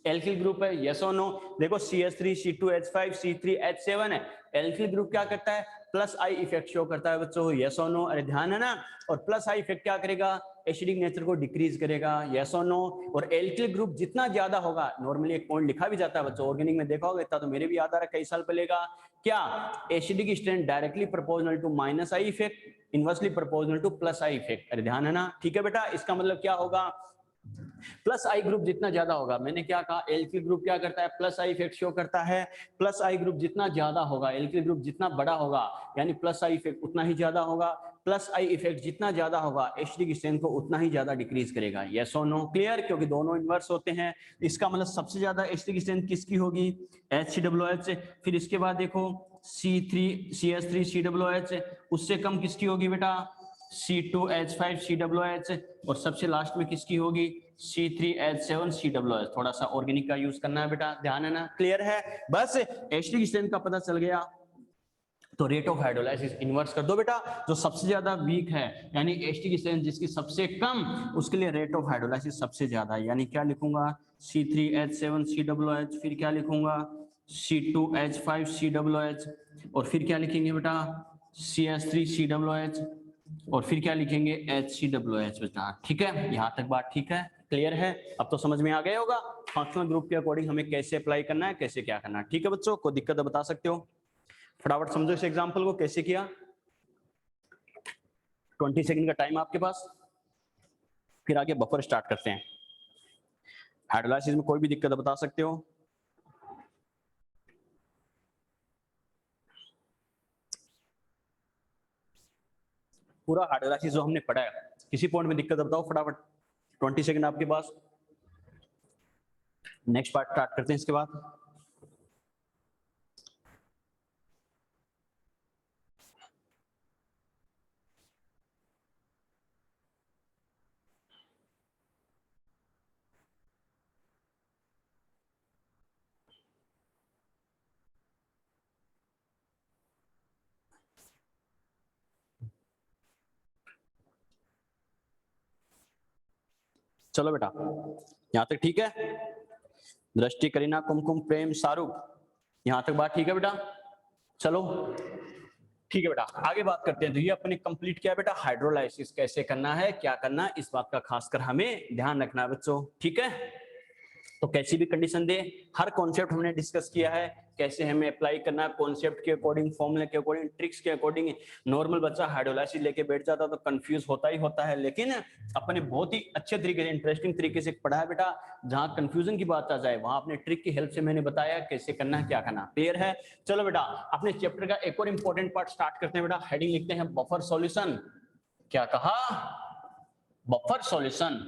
एल्किल ग्रुप है, यस और नो। देखो CH3 C2H5 C3H7 है। एल्किल ग्रुप क्या करता है, प्लस आई इफेक्ट शो करता है बच्चों, यस और नो। अरे ध्यान है ना। और प्लस आई इफेक्ट क्या करेगा, एसिडिक नेचर को डिक्रीज करेगा, यस और नो। और एल्किल ग्रुप जितना ज्यादा होगा, नॉर्मली एक पॉइंट लिखा भी जाता है बच्चों, ऑर्गेनिक में देखा होगा, इतना तो मेरे भी याद आ रहा है कई साल पहले का, क्या acidic strength directly proportional to minus I effect, inversely proportional to plus I effect. अरे ध्यान है ना, ठीक है बेटा। इसका मतलब क्या होगा, प्लस आई ग्रुप जितना ज्यादा होगा, मैंने क्या कहा एल्किल ग्रुप क्या करता है, प्लस आई इफेक्ट शो करता है। प्लस आई ग्रुप जितना ज्यादा होगा, एल्किल ग्रुप जितना बड़ा होगा, यानी प्लस आई इफेक्ट उतना ही ज्यादा होगा। प्लस आई इफेक्ट जितना ज्यादा होगा, एसिडिक स्ट्रेंथ को उतना ही ज्यादा डिक्रीज करेगा, यस और नो, क्लियर। क्योंकि दोनों इनवर्स होते हैं। इसका मतलब सबसे ज्यादा एसिडिक स्ट्रेंथ किसकी होगी, HCOOH। फिर इसके बाद देखो CH3COOH, उससे कम किसकी होगी बेटा C2H5 COOH, और सबसे लास्ट में किसकी होगी C3H7 COOH। थोड़ा सा ऑर्गेनिक का यूज करना है बेटा, ध्यान है ना, क्लियर है। बस एसिडिक स्ट्रेंथ का पता चल गया तो रेट ऑफ हाइड्रोलाइसिस इन्वर्स कर दो बेटा। जो सबसे ज्यादा वीक है यानी एसिडिक स्ट्रेंथ जिसकी सबसे कम, उसके लिए रेट ऑफ हाइड्रोलाइसिस सबसे ज्यादा है। यानी क्या लिखूंगा C3H7 COOH, फिर क्या लिखूंगा C2H5 COOH, और फिर क्या लिखेंगे बेटा CH3 COOH, और फिर क्या लिखेंगे HCOOH बेटा। ठीक है, यहां तक बात ठीक है, क्लियर है। अब तो समझ में आ गया होगा फंक्शनल ग्रुप के अकॉर्डिंग हमें कैसे अप्लाई करना है, कैसे क्या करना है। ठीक है बच्चों, कोई दिक्कत है बता सकते हो, फटाफट समझो इस एग्जांपल को कैसे किया। 20 सेकंड का टाइम आपके पास, फिर आगे बफर स्टार्ट करते हैं। हाइड्रोलाइसिस में कोई भी दिक्कत है बता सकते हो। पूरा हाइड्रोलाइसिस जो हमने पढ़ा है, किसी पॉइंट में दिक्कत है बताओ फटाफट। 20 सेकंड आपके पास, नेक्स्ट पार्ट स्टार्ट करते हैं इसके बाद। चलो बेटा, यहां तक ठीक है। दृष्टि, करीना, कुमकुम, प्रेम, शाहरुख, यहां तक बात ठीक है बेटा। चलो ठीक है बेटा, आगे बात करते हैं। तो ये अपने कंप्लीट किया बेटा, हाइड्रोलाइसिस कैसे करना है, क्या करना है, इस बात का खासकर हमें ध्यान रखना है बच्चों। ठीक है, तो कैसी भी कंडीशन दे, हर कॉन्सेप्ट हमने डिस्कस किया है, कैसे हमें अप्लाई करना है कॉन्सेप्ट के अकॉर्डिंग, फॉर्मूले के अकॉर्डिंग, ट्रिक्स के अकॉर्डिंग। नॉर्मल बच्चा हाइड्रोलाइसिस लेके बैठ जाता तो कंफ्यूज होता ही होता है, लेकिन अपने बहुत ही अच्छे तरीके से, इंटरेस्टिंग तरीके से पढ़ा है बेटा। जहां कंफ्यूजन की बात आ जाए वहां अपने ट्रिक की हेल्प से मैंने बताया कैसे करना है, क्या करना, क्लियर है। चलो बेटा, अपने चैप्टर का एक और इंपॉर्टेंट पार्ट स्टार्ट करते हैं बेटा। हेडिंग लिखते हैं बफर सॉल्यूशन। क्या कहा, बफर सॉल्यूशन।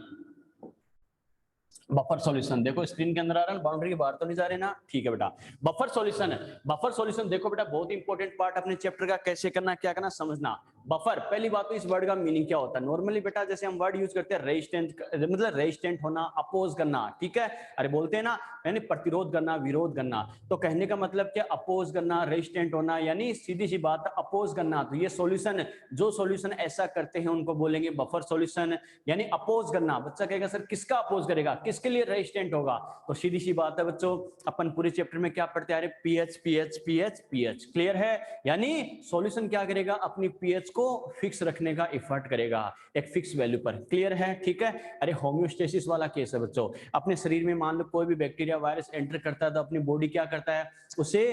बफर सॉल्यूशन देखो स्क्रीन के अंदर आ रहा है, बाउंड्री के बाहर तो नहीं जा रहे ना, ठीक है बेटा। बफर सॉल्यूशन है, बफर सॉल्यूशन देखो बेटा बहुत इंपॉर्टेंट पार्ट अपने चैप्टर का, कैसे करना क्या करना समझना। बफर, पहली बात तो इस वर्ड का मीनिंग क्या होता है। नॉर्मली बेटा जैसे हम वर्ड यूज करते हैं रेजिस्टेंट, मतलब रेजिस्टेंट होना, अपोज करना, ठीक है। अरे बोलते हैं ना, यानी प्रतिरोध करना, विरोध करना। तो कहने का मतलब क्या, अपोज करना, रेजिस्टेंट होना, यानी सीधी सी बात अपोज करना। तो ये सॉल्यूशन, जो सॉल्यूशन ऐसा करते हैं उनको बोलेंगे बफर सॉल्यूशन, यानी अपोज करना। बच्चा कहेगा सर किसका अपोज करेगा, किसके लिए रेजिस्टेंट होगा, तो सीधी सी बात है बच्चों, अपन पूरे चैप्टर में क्या पढ़ते आ रहे, pH pH pH pH, clear है। यानी सॉल्यूशन क्या करेगा, अपनी पीएच को फिक्स रखने का एफर्ट करेगा एक फिक्स वैल्यू पर, क्लियर है, ठीक है। अरे होम्योस्टेसिस वाला केस है बच्चों, अपने शरीर में मान लो कोई भी बैक्टीरिया वायरस एंटर करता है तो अपनी बॉडी क्या करता है, उसे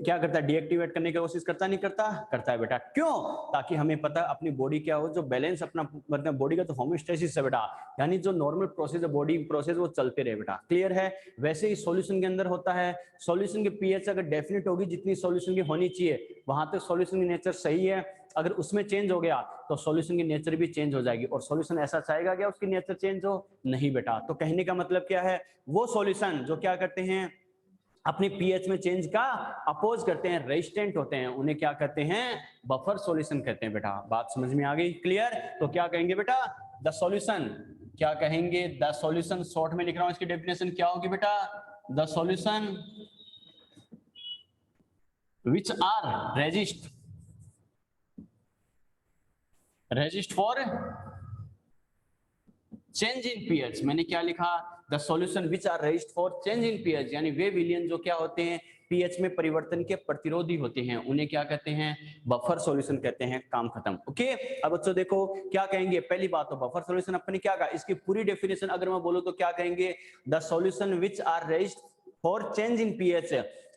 क्या करता है, डीएक्टिवेट करने की कोशिश करता नहीं करता, करता है बेटा। क्यों, ताकि हमें पता है अपनी बॉडी क्या हो, जो बैलेंस अपना, मतलब बॉडी का तो होम्योस्टेसिस है बेटा, यानी जो नॉर्मल प्रोसेस है बॉडी प्रोसेस वो चलते रहे बेटा, क्लियर है। वैसे ही सॉल्यूशन के अंदर होता है, सॉल्यूशन की पीएच अगर डेफिनेट होगी जितनी सॉल्यूशन की होनी चाहिए, वहां तक सॉल्यूशन की नेचर सही है। अगर उसमें चेंज हो गया तो सॉल्यूशन की नेचर भी चेंज हो जाएगी, और सॉल्यूशन ऐसा चाहेगा क्या उसकी नेचर चेंज हो, नहीं बेटा। तो कहने का मतलब क्या है, वो सॉल्यूशन जो क्या करते हैं, अपने पीएच में चेंज का अपोज करते हैं, रेजिस्टेंट होते हैं, उन्हें क्या कहते हैं, बफर सॉल्यूशन कहते हैं बेटा। बात समझ में आ गई, क्लियर। तो क्या कहेंगे बेटा, द सॉल्यूशन, क्या कहेंगे, द सॉल्यूशन, शॉर्ट में लिख रहा हूं, इसकी डेफिनेशन क्या होगी बेटा, the solution which are resist for change in pH. मैंने क्या लिखा, the solution which are resist for change in pH, यानी वे विलियन जो क्या होते हैं, पीएच में परिवर्तन के प्रतिरोधी होते हैं, उन्हें क्या कहते हैं, बफर सॉल्यूशन कहते हैं। काम खत्म, ओके। अब बच्चों देखो क्या कहेंगे, पहली बात तो बफर सॉल्यूशन अपने क्या कहा, इसकी पूरी डेफिनेशन अगर मैं बोलूं तो क्या कहेंगे, the solution which are resist for change in pH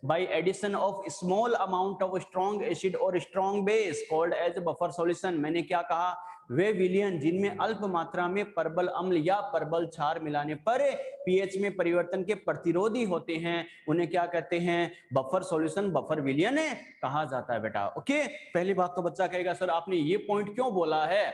by addition of small amount of strong acid or strong base called as buffer solution। मैंने क्या कहा, वे विलियन जिनमें अल्प मात्रा में परबल अम्ल या परबल क्षार मिलाने पर पीएच में परिवर्तन के प्रतिरोधी होते हैं, उन्हें क्या कहते हैं, बफर सॉल्यूशन, बफर विलियन कहा जाता है बेटा। ओके, पहली बात तो बच्चा कहेगा सर आपने ये पॉइंट क्यों बोला है,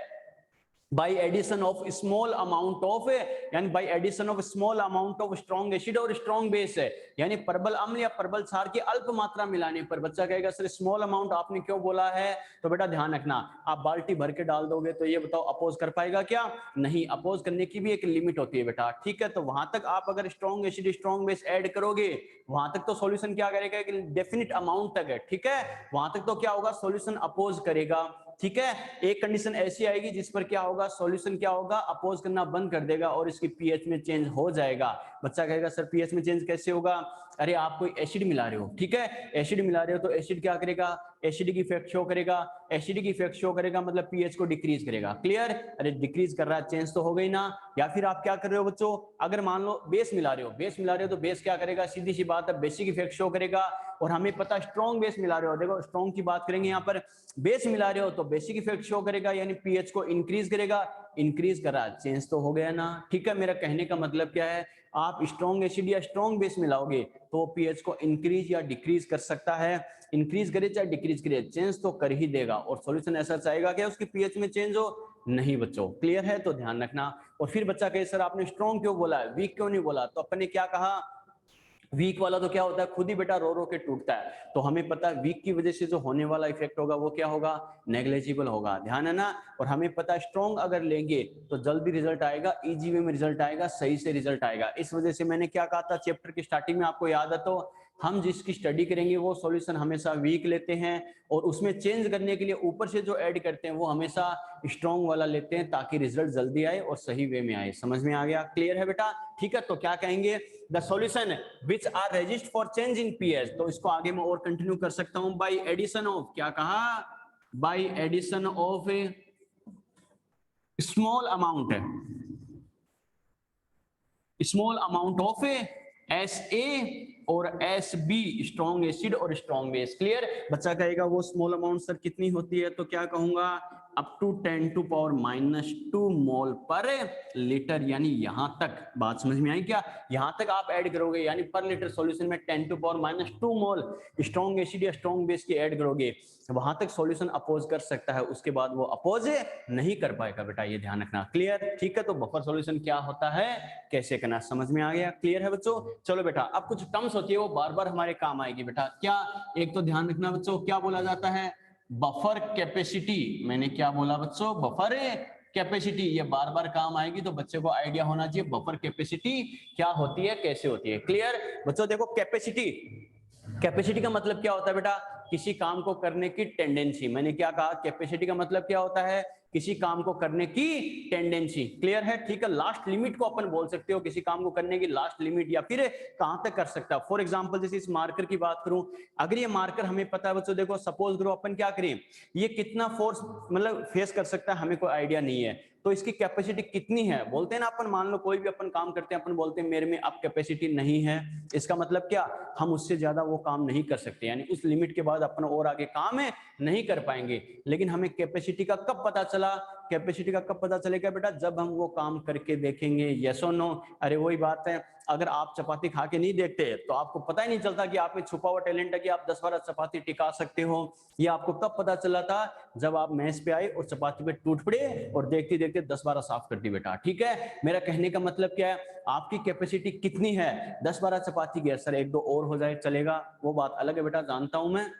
by addition of small amount of, यानी by addition of small amount of strong acid और स्ट्रॉन्ग बेस है, यानी प्रबल अम्ल या प्रबल क्षार की अल्प मात्रा मिलाने पर। बच्चा कहेगा सर स्मॉल अमाउंट आपने क्यों बोला है? तो बेटा ध्यान रखना, आप बाल्टी भर के डाल दोगे तो ये बताओ अपोज कर पाएगा क्या? नहीं, अपोज करने की भी एक लिमिट होती है बेटा, ठीक है। तो वहां तक आप अगर strong acid strong base add करोगे, वहां तक तो सॉल्यूशन क्या करेगा कि डेफिनिट अमाउंट तक है, ठीक है। वहां तक तो क्या होगा, सॉल्यूशन अपोज करेगा, ठीक है। एक कंडीशन ऐसी आएगी जिस पर क्या होगा, सॉल्यूशन क्या होगा, अपोज करना बंद कर देगा और इसकी पीएच में चेंज हो जाएगा। बच्चा कहेगा सर पीएच में चेंज कैसे होगा? अरे आप कोई एसिड मिला रहे हो, ठीक है, एसिड मिला रहे हो तो एसिड क्या करेगा, एसिडिक इफेक्ट शो करेगा, एसिडिक इफेक्ट शो करेगा मतलब पीएच को डिक्रीज करेगा, क्लियर। अरे डिक्रीज कर रहा है, चेंज तो हो गई ना। या फिर आप क्या कर रहे हो बच्चों, अगर मान लो बेस मिला रहे हो, बेस मिला रहे हो तो बेस क्या करेगा, सीधी सी बात है, बेसिक इफेक्ट शो करेगा। और हमें पता स्ट्रॉन्ग बेस मिला रहे हो, देखो स्ट्रॉन्ग की बात करेंगे यहाँ पर, बेस मिला रहे हो तो बेसिक इफेक्ट शो करेगा, यानी पीएच को इंक्रीज करेगा, इंक्रीज कर रहा है, चेंज तो हो गया ना, ठीक है। मेरा कहने का मतलब क्या है, आप स्ट्रॉन्ग एसिड या स्ट्रॉन्ग बेस मिलाओगे तो पीएच को इंक्रीज या डिक्रीज कर सकता है, इंक्रीज करे चाहे डिक्रीज करे, चेंज तो कर ही देगा। और सॉल्यूशन ऐसा चाहेगा कि उसकी पीएच में चेंज हो, नहीं बच्चों, क्लियर है, तो ध्यान रखना। और फिर बच्चा कहे सर आपने स्ट्रॉन्ग क्यों बोला है, वीक क्यों नहीं बोला? तो अपन ने क्या कहा, वीक वाला तो क्या होता है, खुद ही बेटा रो रो के टूटता है, तो हमें पता है वीक की वजह से जो होने वाला इफेक्ट होगा वो क्या होगा, नेग्लेजिबल होगा, ध्यान है ना। और हमें पता है स्ट्रॉन्ग अगर लेंगे तो जल्दी रिजल्ट आएगा, इजी वे में रिजल्ट आएगा, सही से रिजल्ट आएगा। इस वजह से मैंने क्या कहा था चैप्टर की स्टार्टिंग में, आपको याद है, तो हम जिसकी स्टडी करेंगे वो सॉल्यूशन हमेशा वीक लेते हैं, और उसमें चेंज करने के लिए ऊपर से जो ऐड करते हैं वो हमेशा स्ट्रॉन्ग वाला लेते हैं, ताकि रिजल्ट जल्दी आए और सही वे में आए। समझ में आ गया, क्लियर है बेटा, ठीक है। तो क्या कहेंगे, the solution which are resist for change in pH, तो इसको आगे मैं और कंटिन्यू कर सकता हूं, बाई एडिशन ऑफ, क्या कहा, by addition of a small amount है, small amount of S A और एस बी, स्ट्रॉन्ग एसिड और स्ट्रॉन्ग बेस, क्लियर। बच्चा कहेगा वो स्मॉल अमाउंट सर कितनी होती है, तो क्या कहूंगा, अप टू 10⁻⁻² मोल पर लीटर, यानी यहां तक बात समझ में आई क्या, यहां तक आप ऐड करोगे, यानी पर लीटर सॉल्यूशन में 10⁻² मोल स्ट्रॉन्ग एसिड या स्ट्रॉन्ग बेस की ऐड करोगे, वहां तक सॉल्यूशन अपोज कर सकता है, उसके बाद वो अपोज नहीं कर पाएगा बेटा, ये ध्यान रखना, क्लियर, ठीक है। तो बफर सॉल्यूशन क्या होता है, कैसे करना, समझ में आ गया, क्लियर है बच्चों। चलो बेटा, अब कुछ टर्म्स होती है वो बार बार हमारे काम आएगी बेटा, क्या, एक तो ध्यान रखना बच्चों, क्या बोला जाता है, बफर कैपेसिटी। मैंने क्या बोला बच्चों, बफर कैपेसिटी, ये बार बार काम आएगी, तो बच्चे को आइडिया होना चाहिए बफर कैपेसिटी क्या होती है, कैसे होती है, क्लियर। बच्चों देखो कैपेसिटी, कैपेसिटी का मतलब क्या होता है बेटा, किसी काम को करने की टेंडेंसी। मैंने क्या कहा, कैपेसिटी का मतलब क्या होता है, किसी काम को करने की टेंडेंसी, क्लियर है, ठीक है। लास्ट लिमिट को अपन बोल सकते हो, किसी काम को करने की लास्ट लिमिट, या फिर कहां तक कर सकता है। फॉर एग्जांपल जैसे इस मार्कर की बात करूं, अगर ये मार्कर हमें पता है बच्चों, देखो सपोज करो अपन क्या करें, ये कितना फोर्स मतलब फेस कर सकता है हमें कोई आइडिया नहीं है, तो इसकी कैपेसिटी कितनी है, बोलते हैं ना अपन, मान लो कोई भी अपन काम करते हैं, अपन बोलते हैं मेरे में अब कैपेसिटी नहीं है, इसका मतलब क्या, हम उससे ज्यादा वो काम नहीं कर सकते, यानी उस लिमिट के बाद अपन और आगे काम है नहीं कर पाएंगे। लेकिन हमें कैपेसिटी का कब पता चला, कैपेसिटी का कब पता चलेगा बेटा, जब हम वो काम करके देखेंगे, यस और नो। अरे वही बात है, अगर आप चपाती खा के नहीं देखते तो आपको पता ही नहीं चलता कि आप में छुपा हुआ टैलेंट है कि आप 10-12 चपाती टिका सकते हो। ये आपको कब पता चला था, जब आप मेस पे आए और चपाती पे टूट पड़े और देखते देखते 10-12 साफ कर दी बेटा, ठीक है। मेरा कहने का मतलब क्या है, आपकी कैपेसिटी कितनी है, 10-12 चपाती गैस, सर 1-2 और हो जाए चलेगा, वो बात अलग है बेटा, जानता हूं मैं,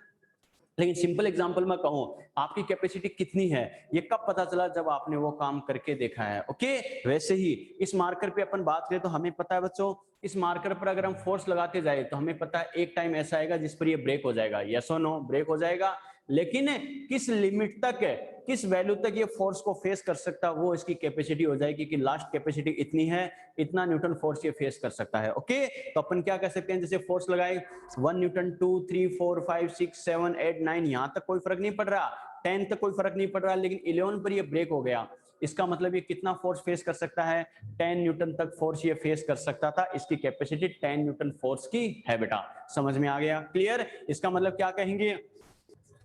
लेकिन सिंपल एग्जांपल में कहूं आपकी कैपेसिटी कितनी है, ये कब पता चला, जब आपने वो काम करके देखा है, ओके। वैसे ही इस मार्कर पे अपन बात करें तो हमें पता है बच्चों, इस मार्कर पर अगर हम फोर्स लगाते जाए तो हमें पता है एक टाइम ऐसा आएगा जिस पर ये ब्रेक हो जाएगा, यस और नो, ब्रेक हो जाएगा, लेकिन किस लिमिट तक, किस वैल्यू तक ये फोर्स को फेस कर सकता है, वो इसकी कैपेसिटी हो जाएगी कि लास्ट कैपेसिटी इतनी है, इतना न्यूटन फोर्स ये फेस कर सकता है, ओके। तो अपन क्या कह सकते हैं, जैसे फोर्स लगाए 1 न्यूटन, 2, 3, 4, 5, 6, 7, 8, 9, यहां तक कोई फर्क नहीं पड़ रहा, 10 तक कोई फर्क नहीं पड़ रहा, लेकिन 11 पर ये ब्रेक हो गया, इसका मतलब ये कितना फोर्स फेस कर सकता है, 10 न्यूटन तक फोर्स ये फेस कर सकता था, इसकी कैपेसिटी 10 न्यूटन फोर्स की है बेटा, समझ में आ गया, क्लियर। इसका मतलब क्या कहेंगे,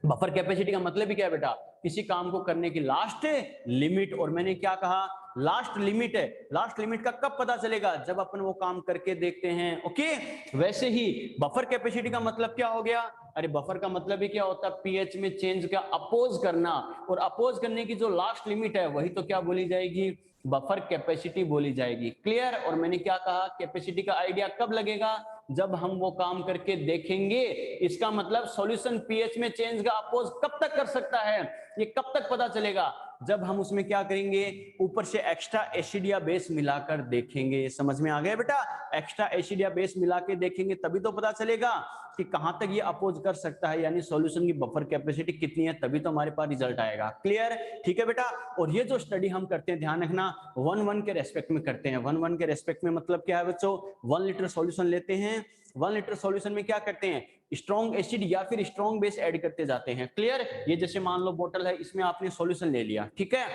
बफर कैपेसिटी का मतलब ही क्या है बेटा, किसी काम को करने की लास्ट लिमिट। और मैंने क्या कहा, लास्ट लिमिट है। लास्ट लिमिट का कब पता चलेगा, जब अपन वो काम करके देखते हैं। ओके, वैसे ही बफर कैपेसिटी का मतलब क्या हो गया, अरे बफर का मतलब ही क्या होता है, पीएच में चेंज का अपोज करना, और अपोज करने की जो लास्ट लिमिट है वही तो क्या बोली जाएगी, बफर कैपेसिटी बोली जाएगी। क्लियर। और मैंने क्या कहा, कैपेसिटी का आइडिया कब लगेगा, जब हम वो काम करके देखेंगे। इसका मतलब सॉल्यूशन पीएच में चेंज का अपोज कब तक कर सकता है, ये कब तक पता चलेगा, जब हम उसमें क्या करेंगे, ऊपर से एक्स्ट्रा एसिड या बेस मिलाकर देखेंगे। समझ में आ गया बेटा, एक्स्ट्रा एसिड या बेस मिला के देखेंगे तभी तो पता चलेगा कि कहां तक ये अपोज कर सकता है, यानी सॉल्यूशन की बफर कैपेसिटी कितनी है, तभी तो हमारे पास रिजल्ट आएगा। क्लियर, ठीक है बेटा। और ये जो स्टडी हम करते हैं, ध्यान रखना, 1:1 के रेस्पेक्ट में करते हैं। 1:1 के रेस्पेक्ट में मतलब क्या है बच्चों, 1 लीटर सॉल्यूशन लेते हैं। 1 लीटर सॉल्यूशन में क्या करते हैं, स्ट्रॉन्ग एसिड या फिर स्ट्रॉन्ग बेस ऐड करते जाते हैं। क्लियर। ये जैसे मान लो बोतल है, इसमें आपने सॉल्यूशन ले लिया, ठीक है,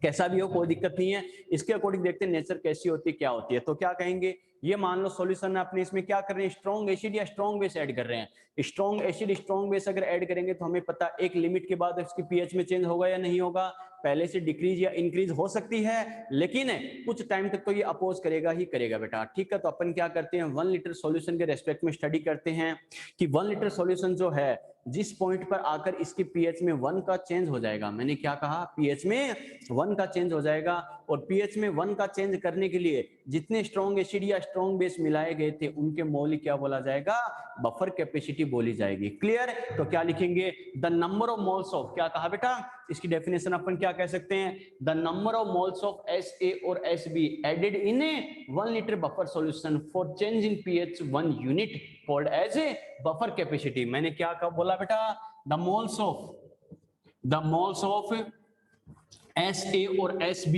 कैसा भी हो कोई दिक्कत नहीं है। इसके अकॉर्डिंग देखते हैं नेचर कैसी होती है, क्या होती है। तो क्या कहेंगे, ये मान लो सॉल्यूशन अपने इसमें क्या कर रहे हैं, स्ट्रॉन्ग एसिड या स्ट्रॉन्ग बेस ऐड कर रहे हैं। स्ट्रॉन्ग एसिड स्ट्रॉन्ग बेस अगर ऐड करेंगे तो हमें पता एक लिमिट के बाद इसकी पीएच में चेंज होगा या नहीं होगा, पहले से डिक्रीज या इंक्रीज हो सकती है, लेकिन कुछ टाइम तक तो ये अपोज करेगा ही करेगा बेटा। ठीक है, तो अपन क्या करते हैं, 1 लीटर सॉल्यूशन के रेस्पेक्ट में स्टडी करते हैं कि 1 लीटर सॉल्यूशन जो है, जिस पॉइंट पर आकर इसकी पीएच में 1 का चेंज हो जाएगा, मैंने क्या कहा, पीएच में 1 का चेंज हो जाएगा। और पीएच में 1 का चेंज करने के लिए जितने स्ट्रॉन्ग एसिड या स्ट्रॉन्ग बेस मिलाए गए थे उनके मोल क्या बोला जाएगा, बफर कैपेसिटी बोली जाएगी। क्लियर। तो क्या लिखेंगे, the number of moles of, क्या कहा बेटा, इसकी डेफिनेशन अपन क्या कह सकते हैं, the number of moles of SA और SB added in a 1 litre buffer solution for change in pH 1 unit called as a buffer capacity. मैंने क्या कब बोला बेटा, द मोल्स ऑफ SA और SB,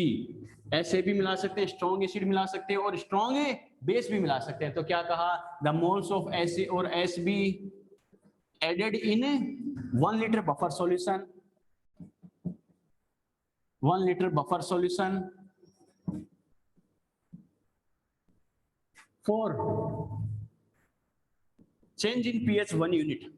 SA भी मिला सकते हैं, स्ट्रॉन्ग एसिड मिला सकते हैं और स्ट्रॉन्ग बेस भी मिला सकते हैं। तो क्या कहा, द मोल्स ऑफ SA और SB added in 1 litre buffer solution, 1 litre buffer solution for change in pH 1 unit,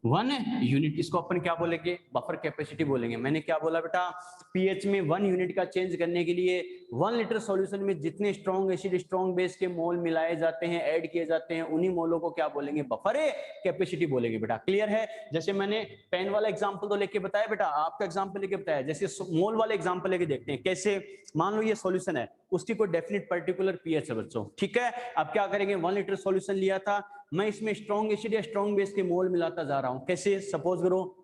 1 unit, इसको अपन क्या बोलेंगे, बफर कैपेसिटी बोलेंगे। मैंने क्या बोला बेटा, पीएच में 1 यूनिट का चेंज करने के लिए 1 लीटर सॉल्यूशन में जितने स्ट्रॉन्ग एसिड स्ट्रॉन्ग बेस के मोल मिलाए जाते हैं, ऐड किए जाते हैं, उन्हीं मोलों को क्या बोलेंगे, बफर कैपेसिटी बोलेंगे बेटा। क्लियर है। जैसे मैंने पेन वाला एग्जांपल तो लेके बताया बेटा, आपका एग्जांपल लेके बताया, जैसे मोल वाले एग्जांपल लेके देखते हैं कैसे। मान लो ये सॉल्यूशन है, उसकी कोई डेफिनेट पर्टिकुलर पीएच है बच्चों, ठीक है। अब क्या करेंगे, 1 लीटर सॉल्यूशन लिया था, मैं इसमें स्ट्रॉन्ग एसिड या स्ट्रॉन्ग बेस के मोल मिलाता जा रहा हूं। कैसे, सपोज करो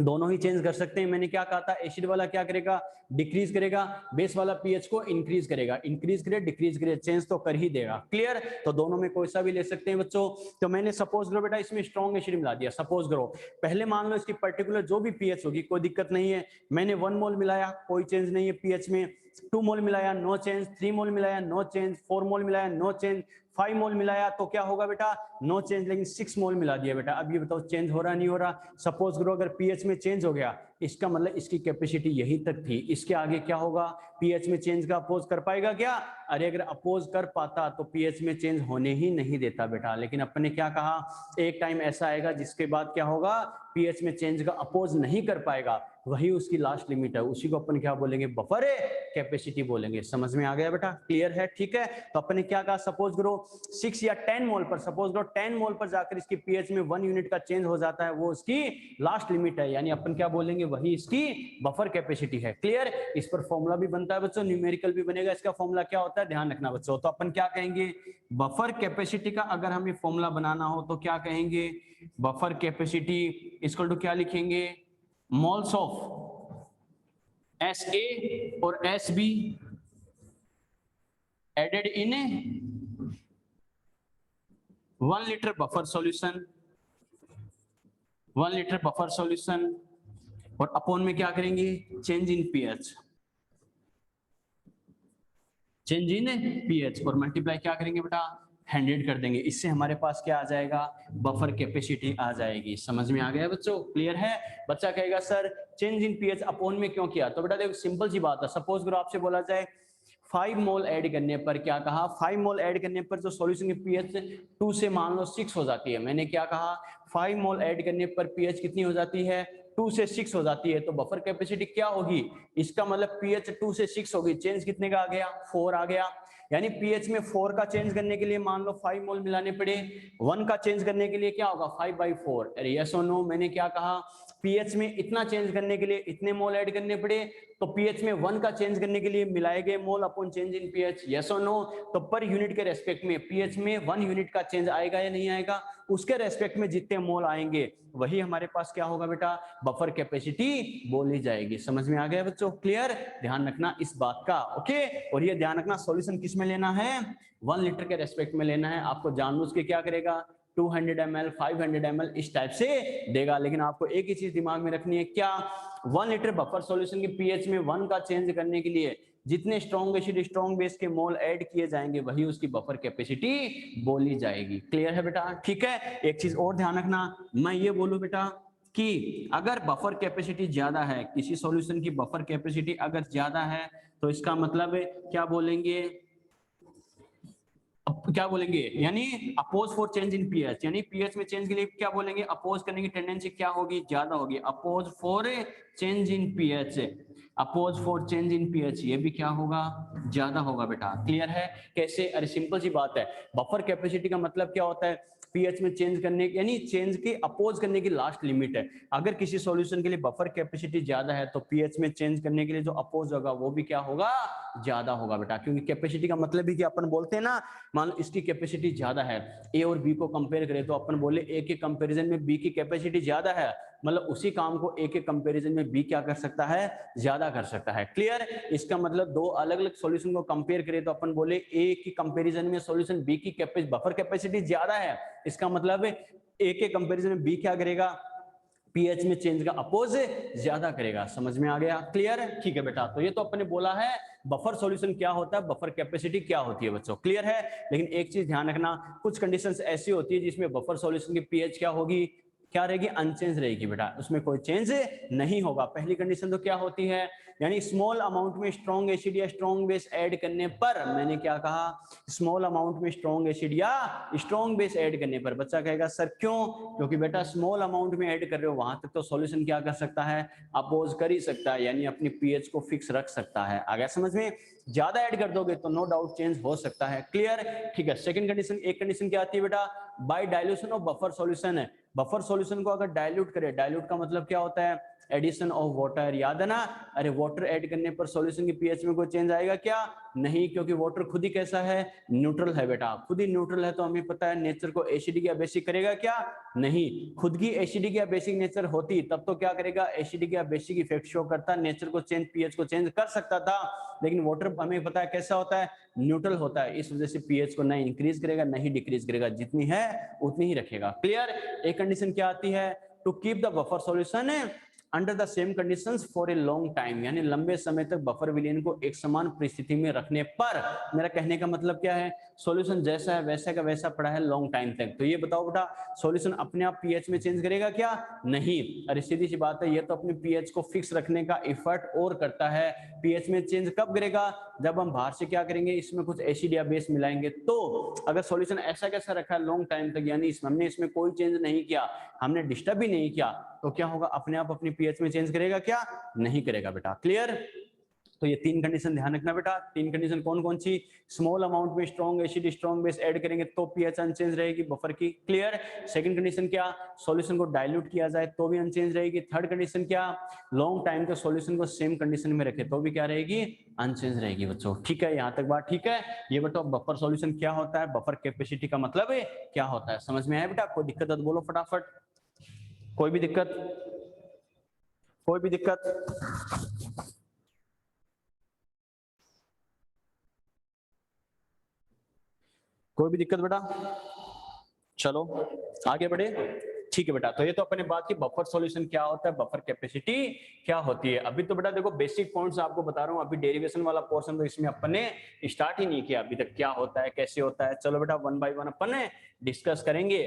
दोनों ही चेंज कर सकते हैं। मैंने क्या कहा था, एसिड वाला क्या करेगा, डिक्रीज करेगा, बेस वाला पीएच को इंक्रीज करेगा, इंक्रीज करे डिक्रीज करे, चेंज तो कर ही देगा। क्लियर। तो दोनों में कोई सा भी ले सकते हैं बच्चों। तो मैंने सपोज करो बेटा इसमें स्ट्रॉन्ग एसिड मिला दिया, सपोज करो, पहले मान लो इसकी पर्टिकुलर जो भी पीएच होगी कोई दिक्कत नहीं है, मैंने 1 मोल मिलाया, कोई चेंज नहीं है पीएच में, 2 मोल मिलाया, नो चेंज, 3 मोल मिलाया, नो चेंज, 4 मोल मिलाया, नो चेंज, 5 मोल मिलाया तो क्या होगा बेटा, नो चेंज। लेकिन 6 मोल मिला दिया बेटा, अब ये बताओ चेंज हो रहा नहीं हो रहा। सपोज करो अगर पीएच में चेंज हो गया, इसका मतलब इसकी कैपेसिटी यही तक थी, इसके आगे क्या होगा, पीएच में चेंज का अपोज कर पाएगा क्या, अरे अगर अपोज कर पाता तो पीएच में चेंज होने ही नहीं देता बेटा। लेकिन अपन ने क्या कहा, एक टाइम ऐसा आएगा जिसके बाद क्या होगा, पीएच में चेंज का अपोज नहीं कर पाएगा, वही उसकी लास्ट लिमिट है, उसी को अपन क्या बोलेंगे, बफर कैपेसिटी बोलेंगे। समझ में आ गया बेटा, क्लियर है, ठीक है। तो अपन ने क्या कहा, सपोज करो 6 या 10 मोल पर, सपोज करो 10 मोल पर जाकर इसकी पीएच में 1 यूनिट का चेंज हो जाता है, वो उसकी लास्ट लिमिट है, यानी अपन क्या बोलेंगे, वही इसकी बफर कैपेसिटी है। क्लियर। इस पर फॉर्मूला भी बनता है बच्चों, न्यूमेरिकल भी बनेगा, इसका फॉर्मूला क्या होता है, ध्यान रखना बच्चों। तो अपन क्या कहेंगे, बफर कैपेसिटी का अगर हमें फॉर्मूला बनाना हो तो क्या कहेंगे, बफर कैपेसिटी इक्वल टू क्या लिखेंगे, मोल्स ऑफ SA और SB added in 1 litre buffer solution, 1 litre buffer solution, और अपॉन में क्या करेंगे, change in pH, change in pH, और मल्टीप्लाई क्या करेंगे बेटा, 100 कर देंगे। इससे हमारे पास क्या आ जाएगा, बफर कैपेसिटी आ जाएगी। समझ में आ गया बच्चों, क्लियर है। बच्चा कहेगा sir change in pH upon में क्यों किया, तो बेटा देखो सिंपल सी बात है, सपोज करो आपसे बोला जाए 5 मोल ऐड करने पर क्या कहा, 5 मोल ऐड करने पर जो सॉल्यूशन की पीएच 2 से मान लो 6 हो जाती है। मैंने क्या कहा, 5 मोल ऐड करने पर पीएच कितनी हो जाती है, 2 से 6 हो जाती है। तो बफर कैपेसिटी क्या होगी, इसका मतलब पीएच 2 से 6 होगी, चेंज कितने का आ गया, 4 आ गया। यानी पीएच में 4 का चेंज करने के लिए मान लो 5 मोल मिलाने पड़े, 1 का चेंज करने के लिए क्या होगा 5/4। अरे यस और नो, मैंने क्या कहा, पीएच में इतना चेंज करने के लिए इतने मोल ऐड करने पड़े, तो पीएच में 1 का चेंज करने के लिए मिलाए गए mole upon change in pH, yes और नो। तो पर यूनिट के रेस्पेक्ट में पीएच में 1 यूनिट का चेंज आएगा या नहीं आएगा, उसके रेस्पेक्ट में जितने मोल आएंगे वही हमारे पास क्या होगा बेटा, बफर कैपेसिटी बोली जाएगी। समझ में आ गया बच्चों, क्लियर, ध्यान रखना इस बात का, ओके। और ये ध्यान रखना सॉल्यूशन किस में लेना है, 1 लीटर के रेस्पेक्ट में लेना है। आपको जानबूझ के क्या करेगा, 200 ml 500 ml इस टाइप से देगा, लेकिन आपको एक ही चीज दिमाग में रखनी है, क्या 1 लीटर बफर सॉल्यूशन के पीएच में 1 का चेंज करने के लिए जितने स्ट्रॉन्ग एसिड स्ट्रॉन्ग बेस के मोल ऐड किए जाएंगे वही उसकी बफर कैपेसिटी बोली जाएगी। क्लियर है बेटा, ठीक है। एक चीज और ध्यान रखना, मैं ये बोलूं बेटा कि अगर बफर कैपेसिटी ज्यादा है, किसी सॉल्यूशन की बफर कैपेसिटी अगर ज्यादा है, तो इसका मतलब क्या बोलेंगे, क्या बोलेंगे, यानी oppose for change in pH, यानी पीएच में चेंज के लिए क्या बोलेंगे, अपोज करने की टेंडेंसी क्या होगी, ज्यादा होगी। Oppose for change in pH, oppose for change in pH, ये भी क्या होगा, ज्यादा होगा बेटा। क्लियर है, कैसे, अरे सिंपल सी बात है, बफर कैपेसिटी का मतलब क्या होता है, पीएच में चेंज करने यानी चेंज के अपोज करने की लास्ट लिमिट है। अगर किसी सॉल्यूशन के लिए बफर कैपेसिटी ज्यादा है तो पीएच में चेंज करने के लिए जो अपोज होगा वो भी क्या होगा, ज्यादा होगा बेटा। क्योंकि कैपेसिटी का मतलब ही कि अपन बोलते हैं ना, मान लो इसकी कैपेसिटी ज्यादा है, ए और बी को कंपेयर करें तो अपन बोले ए के कंपैरिजन में बी की कैपेसिटी ज्यादा है, मतलब उसी काम को ए के कंपैरिजन में बी क्या कर सकता है, ज्यादा कर सकता है। क्लियर, इसका मतलब दो अलग अलग सॉल्यूशन को कंपेयर करें तो अपन बोले ए की कंपैरिजन में सॉल्यूशन बी की बफर कैपेसिटी ज्यादा है, इसका मतलब ए के कंपैरिजन में बी क्या करेगा, पीएच में चेंज का अपोज ज्यादा करेगा। समझ में आ गया, क्लियर, ठीक है बेटा। तो ये तो अपने बोला है बफर सॉल्यूशन क्या होता है, बफर कैपेसिटी क्या होती है बच्चों, क्लियर है। लेकिन एक चीज ध्यान रखना, कुछ कंडीशंस ऐसी होती है जिसमें बफर सॉल्यूशन की पीएच क्या होगी, क्या रहेगी, अनचेंज रहेगी बेटा, उसमें कोई चेंज नहीं होगा। पहली कंडीशन तो क्या होती है, यानी स्मॉल अमाउंट में स्ट्रॉन्ग एसिड या स्ट्रॉन्ग बेस ऐड करने पर, मैंने क्या कहा, स्मॉल अमाउंट में स्ट्रॉन्ग एसिड या स्ट्रॉन्ग बेस ऐड करने पर। बच्चा कहेगा सर क्यों, क्योंकि बेटा स्मॉल अमाउंट में ऐड कर रहे हो, वहां तक तो सॉल्यूशन क्या कर सकता है, अपोज कर ही सकता है, यानी अपनी पीएच को फिक्स रख सकता है। आ गया समझ में, ज्यादा ऐड कर दोगे तो नो डाउट चेंज हो सकता है। क्लियर, ठीक है। सेकंड कंडीशन, एक कंडीशन क्या आती है बेटा, by dilution of buffer solution है, बफर सॉल्यूशन को अगर डाइल्यूट करे, डाइल्यूट का मतलब क्या होता है, एडिशन ऑफ वाटर, याद है ना। अरे वाटर ऐड करने पर सॉल्यूशन की पीएच में कोई चेंज आएगा क्या, नहीं, क्योंकि वाटर खुद ही कैसा है, न्यूट्रल है बेटा, खुद ही न्यूट्रल है। तो हमें पता है नेचर को एसिडिक या बेसिक करेगा क्या, नहीं, खुद की एसिडिक या बेसिक नेचर होती तब तो क्या करेगा, एसिडिक या बेसिक इफेक्ट शो करता, नेचर को चेंज, पीएच को चेंज कर सकता था। लेकिन वाटर हमें पता है कैसा होता है, न्यूट्रल होता है, इस वजह से पीएच को नहीं इंक्रीज करेगा नहीं डिक्रीज करेगा, जितनी है उतनी ही रखेगा। क्लियर, एक कंडीशन क्या आती है, to keep the buffer solution under the same conditions for a long time, यानी लंबे समय तक बफर विलयन को एक समान परिस्थिति में रखने पर। मेरा कहने का मतलब क्या है, सॉल्यूशन जैसा है वैसा का वैसा पड़ा है लॉन्ग टाइम तक, तो ये बताओ बेटा सॉल्यूशन अपने आप पीएच में चेंज करेगा क्या, नहीं। अरे सीधी सी बात है, ये तो अपने पीएच को फिक्स रखने का एफर्ट और करता है। पीएच में चेंज कब करेगा, जब हम बाहर से क्या करेंगे, इसमें कुछ एसिड या बेस मिलाएंगे। तो अगर सॉल्यूशन ऐसा कैसा रखा है लॉन्ग टाइम तक, यानी हमने इसमें कोई चेंज नहीं किया, हमने डिस्टर्ब भी नहीं किया, तो क्या होगा, अपने आप अपनी पीएच में चेंज करेगा क्या, नहीं करेगा बेटा। क्लियर, तो ये तीन कंडीशन ध्यान रखना बेटा। तीन कंडीशन कौन कौन सी, स्मॉल अमाउंट में strong acid strong base add करेंगे तो पीएच अनचेंज रहेगी बफर की। क्लियर, सेकंड कंडीशन क्या, सॉल्यूशन को डाइल्यूट किया जाए तो भी अनचेंज रहेगी। थर्ड कंडीशन क्या, लॉन्ग टाइम तक सॉल्यूशन को सेम कंडीशन में रखे तो भी क्या रहेगी, अनचेंज रहेगी बच्चों। ठीक है, यहाँ तक बात ठीक है। ये बताओ बफर सॉल्यूशन क्या होता है, बफर कैपेसिटी का मतलब है क्या होता है, समझ में आया बेटा, कोई दिक्कत है तो बोलो फटाफट, कोई भी दिक्कत, कोई भी दिक्कत, कोई भी दिक्कत बेटा, चलो आगे बढ़े। ठीक है बेटा, तो ये तो अपने बात की बफर सॉल्यूशन क्या होता है, बफर कैपेसिटी क्या होती है। अभी तो बेटा देखो बेसिक पॉइंट्स आपको बता रहा हूँ, अभी डेरिवेशन वाला पोर्शन तो इसमें अपन ने स्टार्ट ही नहीं किया अभी तक, क्या होता है कैसे होता है। चलो बेटा one by one upon discuss करेंगे।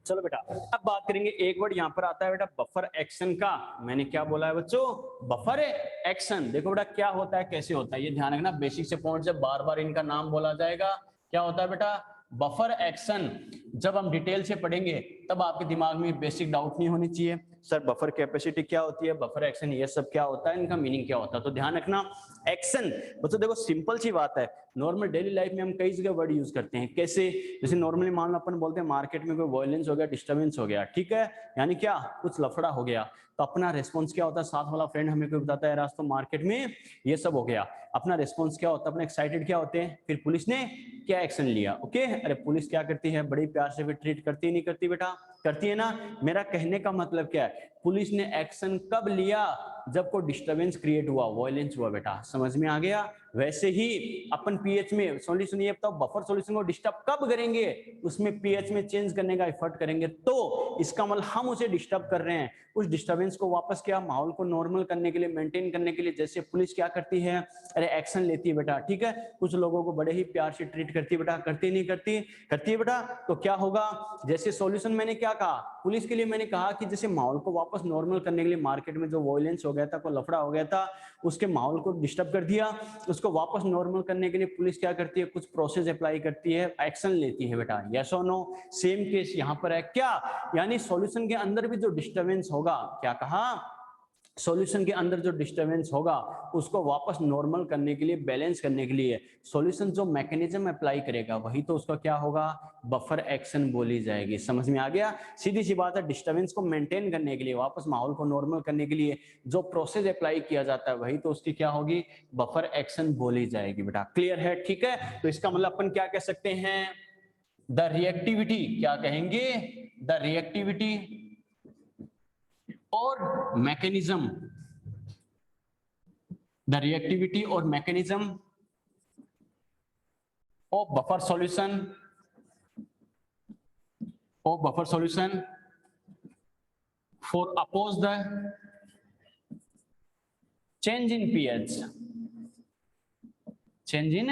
चलो बेटा अब बात करेंगे, एक वर्ड यहाँ पर आता है बेटा बफर एक्शन का। मैंने क्या बोला है बच्चों, बफर एक्शन। देखो बेटा क्या होता है, कैसे होता है, ये ध्यान रखना, बेसिक से पॉइंट से बार बार इनका नाम बोला जाएगा। क्या होता है बेटा बफर एक्शन, जब हम डिटेल से पढ़ेंगे तब आपके दिमाग में बेसिक डाउट नहीं होनी चाहिए, सर बफर कैपेसिटी क्या होती है, बफर एक्शन ये सब क्या होता है, इनका मीनिंग क्या होता है। तो ध्यान रखना एक्शन बच्चों, देखो सिंपल सी बात है, नॉर्मल डेली लाइफ में हम कई जगह वर्ड यूज करते हैं। कैसे, जैसे नॉर्मली मान लो अपन बोलते हैं मार्केट में कोई वायलेंस हो गया, डिस्टर्बेंस हो गया, ठीक है, यानी क्या कुछ लफड़ा हो गया, तो अपना रेस्पॉन्स क्या होता है, साथ वाला फ्रेंड हमें कोई बताता है यार आज तो मार्केट में ये सब हो गया, अपना रेस्पॉन्स क्या होता है, अपने एक्साइटेड क्या होते हैं, फिर पुलिस ने क्या एक्शन लिया। ओके, अरे पुलिस क्या करती है, बड़ी प्यार से फिर ट्रीट करती नहीं करती बेटा, करती है ना। मेरा कहने का मतलब क्या है, पुलिस ने एक्शन कब लिया, जब कोई डिस्टरबेंस क्रिएट हुआ, वायलेंस हुआ बेटा, समझ में आ गया। वैसे ही अपन पीएच में सॉल्यूशन, ये बताओ बफर सॉल्यूशन को डिस्टर्ब कब करेंगे, उसमें पीएच में चेंज करने का एफर्ट करेंगे, तो इसका मतलब हम उसे डिस्टर्ब कर रहे हैं, उस डिस्टर्बेंस को वापस क्या माहौल को नॉर्मल करने के लिए, मेंटेन करने के लिए, जैसे पुलिस क्या करती है, अरे एक्शन लेती है बेटा, ठीक है, कुछ लोगों को बड़े ही प्यार से ट्रीट करती है बेटा, करती नहीं करती, करती है बेटा। तो क्या होगा, जैसे सॉल्यूशन मैंने क्या कहा, पुलिस के लिए मैंने कहा कि जैसे माहौल को वापस नॉर्मल करने के लिए, मार्केट में जो वायलेंस हो गया था, कोई लफड़ा हो गया था, उसके माहौल को डिस्टर्ब कर दिया, उसको वापस नॉर्मल करने के लिए पुलिस क्या करती है, कुछ प्रोसेस अप्लाई करती है, एक्शन लेती है बेटा, यस और नो। सेम केस यहां पर है क्या, यानी सॉल्यूशन के अंदर भी जो डिस्टर्बेंस होगा, क्या कहा, सॉल्यूशन के अंदर जो डिस्टर्बेंस होगा उसको वापस नॉर्मल करने के लिए, बैलेंस करने के लिए सॉल्यूशन जो मैकेनिज्म अप्लाई करेगा, वही तो उसका क्या होगा, बफर एक्शन बोली जाएगी। समझ में आ गया, सीधी सी बात है, डिस्टर्बेंस को मेंटेन करने के लिए, वापस माहौल को नॉर्मल करने के लिए जो प्रोसेस अप्लाई किया जाता है, वही तो उसकी क्या होगी, बफर एक्शन बोली जाएगी बेटा। क्लियर है, ठीक है। तो इसका मतलब अपन क्या कह सकते हैं, द रिएक्टिविटी, क्या कहेंगे, द रिएक्टिविटी और मैकेनिज्म, द रिएक्टिविटी और mechanism of buffer solution, of buffer solution for oppose the change in pH, change in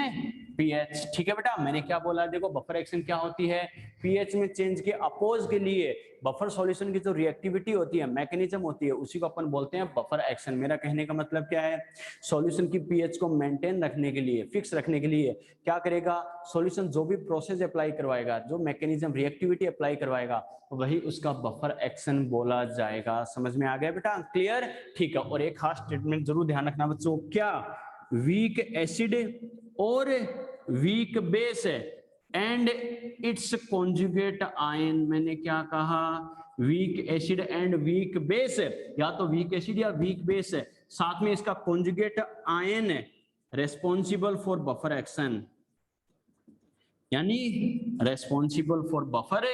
pH, ठीक है बेटा। मैंने क्या बोला, देखो बफर एक्शन क्या होती है, पीएच में चेंज के अपोज के लिए बफर सॉल्यूशन की जो रिएक्टिविटी होती है, मैकेनिज्म होती है, उसी को अपन बोलते हैं बफर एक्शन। मेरा कहने का मतलब क्या है, सॉल्यूशन की पीएच को मेंटेन रखने के लिए, फिक्स रखने के लिए क्या करेगा, सॉल्यूशन जो भी प्रोसेस अप्लाई करवाएगा, जो मैकेनिज्म रिएक्टिविटी अप्लाई करवाएगा, वही उसका बफर एक्शन बोला जाएगा। समझ में आ गया बेटा, क्लियर, ठीक है। और एक खास स्टेटमेंट जरूर ध्यान रखना बच्चों, क्या, वीक एसिड और weak base and it's conjugate ion, मैंने क्या कहा, weak acid and weak base, या तो वीक एसिड या वीक बेस, साथ में इसका conjugate ion responsible for buffer action, यानी रेस्पॉन्सिबल फॉर बफर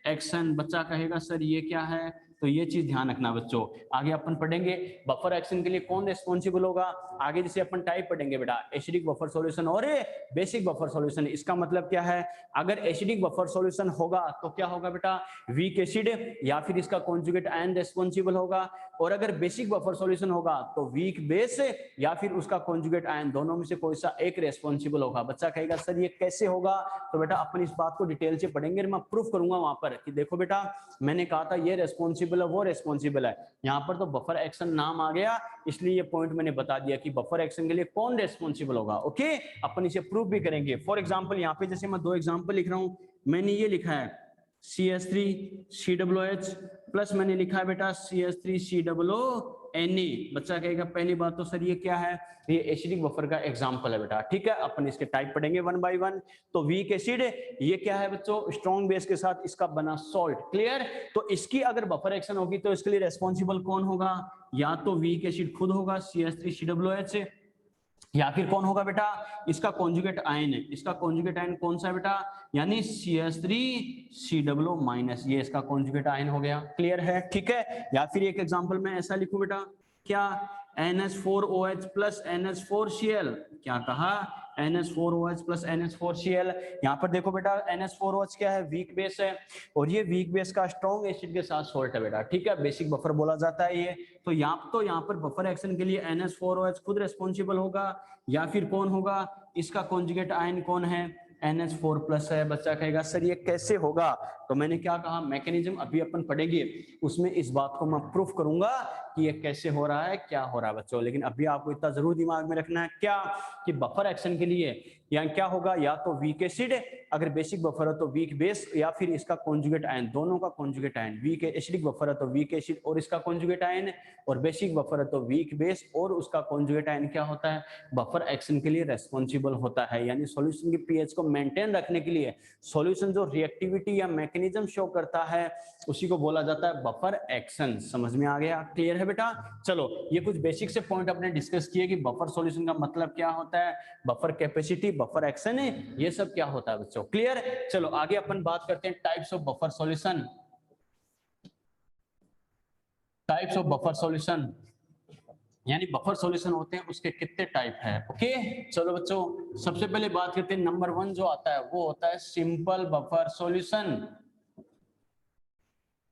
एक्शन। बच्चा कहेगा सर ये क्या है, तो ये चीज ध्यान रखना बच्चों। आगे अपन पढ़ेंगे बफर एक्शन के लिए कौन रेस्पॉन्सिबल होगा, आगे जैसे अपन टाइप पढ़ेंगे बेटा, एसिडिक बफर सॉल्यूशन और बेसिक बफर सॉल्यूशन। इसका मतलब क्या है, अगर एसिडिक बफर सॉल्यूशन होगा तो क्या होगा बेटा, वीक एसिड या फिर इसका कॉन्जुगेट आयन रेस्पॉन्सिबल होगा, और अगर बेसिक बफर सॉल्यूशन होगा तो वीक बेस या फिर उसका कॉन्जुगेट आयन, दोनों में से कोई सा एक रेस्पॉन्सिबल होगा। बच्चा कहेगा सर ये कैसे होगा, तो बेटा अपन इस बात को डिटेल से पढ़ेंगे, मैं प्रूफ करूंगा वहां पर कि देखो बेटा मैंने कहा था ये रेस्पॉन्सिबल है, वो रेस्पॉन्सिबल है, यहाँ पर तो बफर एक्शन नाम आ गया, इसलिए ये पॉइंट मैंने बता दिया कि बफर एक्शन के लिए कौन रेस्पॉन्सिबल होगा। ओके, अपन इसे प्रूफ भी करेंगे। फॉर एग्जांपल यहाँ पे जैसे मैं दो एग्जांपल लिख रहा हूं, मैंने ये लिखा है CH3COOH प्लस मैंने लिखा है बेटा CH3COONA। बच्चा कहेगा पहली बात तो सर ये क्या है, ये एसिडिक बफर का एग्जांपल है बेटा, ठीक है। अपन इसके टाइप पढ़ेंगे वन बाय वन। तो वीक एसिड ये क्या है बच्चों, स्ट्रॉन्ग बेस के साथ इसका बना सॉल्ट, क्लियर। तो इसकी अगर बफर एक्शन होगी तो इसके लिए रेस्पॉन्सिबल कौन होगा, या तो वीक एसिड खुद होगा CH3COOH, या फिर कौन होगा बेटा, इसका कॉन्जुगेट आयन है। इसका कॉन्जुगेट आयन कौन सा है बेटा, यानी CH3COO-, ये इसका कॉन्जुगेट आयन हो गया, क्लियर है, ठीक है। या फिर एक एग्जांपल मैं ऐसा लिखूं बेटा, क्या, NH4OH प्लस NH4Cl, क्या कहा, NH4OH प्लस NH4Cl। यहाँ पर देखो बेटा NH4OH क्या है, वीक बेस है, और ये वीक बेस का स्ट्रॉन्ग एसिड के साथ सॉल्ट है बेटा, ठीक है, बेसिक बफर बोला जाता है ये। तो यहाँ पर बफर एक्शन के लिए NH4OH खुद रेस्पॉन्सिबल होगा, या फिर कौन होगा, इसका कॉन्जुगेट आयन कौन है, NH4 प्लस है। बच्चा कहेगा सर ये कैसे होगा, तो मैंने क्या कहा, मैकेनिज्म अभी अपन पढ़ेंगे, उसमें इस बात को मैं प्रूफ करूंगा कि ये कैसे हो रहा है, क्या हो रहा है बच्चों। लेकिन अभी आपको इतना जरूर दिमाग में रखना है क्या, कि बफर एक्शन के लिए या क्या होगा, या तो वीक एसिड, अगर बेसिक बफर है तो वीक बेस, या फिर इसका कॉन्जुगेट आयन, दोनों का conjugate ion. Weak acidic buffer है तो वीक एसिड और इसका कॉन्जुगेट आयन, और बेसिक बफर है तो वीक बेस और उसका कॉन्जुगेट आयन क्या होता है, बफर एक्शन के लिए रेस्पॉन्सिबल होता है। यानी सॉल्यूशन की पीएच को मेंटेन रखने के लिए सॉल्यूशन जो रिएक्टिविटी या मैकेनिज्म शो करता है उसी को बोला जाता है बफर एक्शन। समझ में आ गया, क्लियर है बेटा। चलो ये कुछ बेसिक से पॉइंट अपने डिस्कस किए कि बफर सॉल्यूशन का मतलब क्या होता है, बफर कैपेसिटी, बफर एक्शन, ये सब क्या होता है बच्चों, क्लियर। चलो आगे अपन बात करते हैं types of buffer solution. Types of buffer solution यानी बफर सॉल्यूशन होते हैं उसके कितने टाइप है। ओके चलो बच्चों, सबसे पहले बात करते हैं नंबर 1 जो आता है वो होता है सिंपल बफर सॉल्यूशन।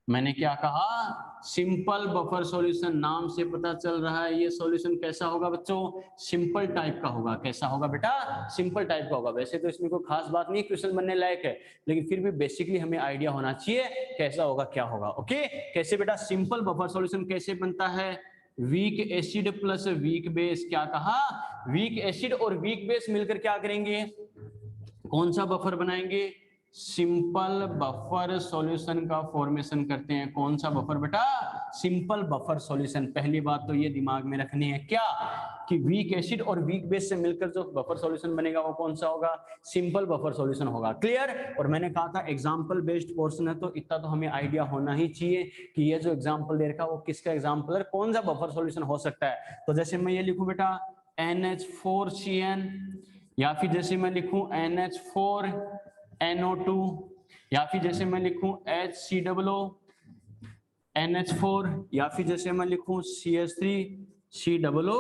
मैंने क्या कहा, सिंपल बफर सॉल्यूशन, नाम से पता चल रहा है ये सॉल्यूशन कैसा होगा बच्चों, सिंपल टाइप का होगा। कैसा होगा बेटा, सिंपल टाइप का होगा। वैसे तो इसमें कोई खास बात नहीं, क्वेश्चन बनने लायक है, लेकिन फिर भी बेसिकली हमें आइडिया होना चाहिए कैसा होगा, क्या होगा। ओके कैसे बेटा, सिंपल बफर सॉल्यूशन कैसे बनता है, week acid plus weak base. क्या कहा, वीक एसिड और वीक बेस मिलकर क्या करेंगे, कौन सा बफर बनाएंगे, सिंपल बफर सॉल्यूशन का फॉर्मेशन करते हैं। कौन सा बफर बेटा, सिंपल बफर सॉल्यूशन। पहली बात तो ये दिमाग में रखनी है क्या, कि वीक एसिड और वीक बेस से मिलकर जो बफर सॉल्यूशन बनेगा वो कौन सा होगा, सिंपल बफर सॉल्यूशन होगा। क्लियर। और मैंने कहा था एग्जांपल बेस्ड पोर्शन है, तो इतना तो हमें आइडिया होना ही चाहिए कि ये जो एग्जांपल दे रखा है वो किसका एग्जांपल है, कौन सा बफर सॉल्यूशन हो सकता है। तो जैसे मैं ये लिखूं बेटा NH4CN, या फिर जैसे मैं लिखूं NH4NO2, या फिर जैसे मैं लिखूं HCOO NH4, या फिर जैसे मैं लिखूं CH3COO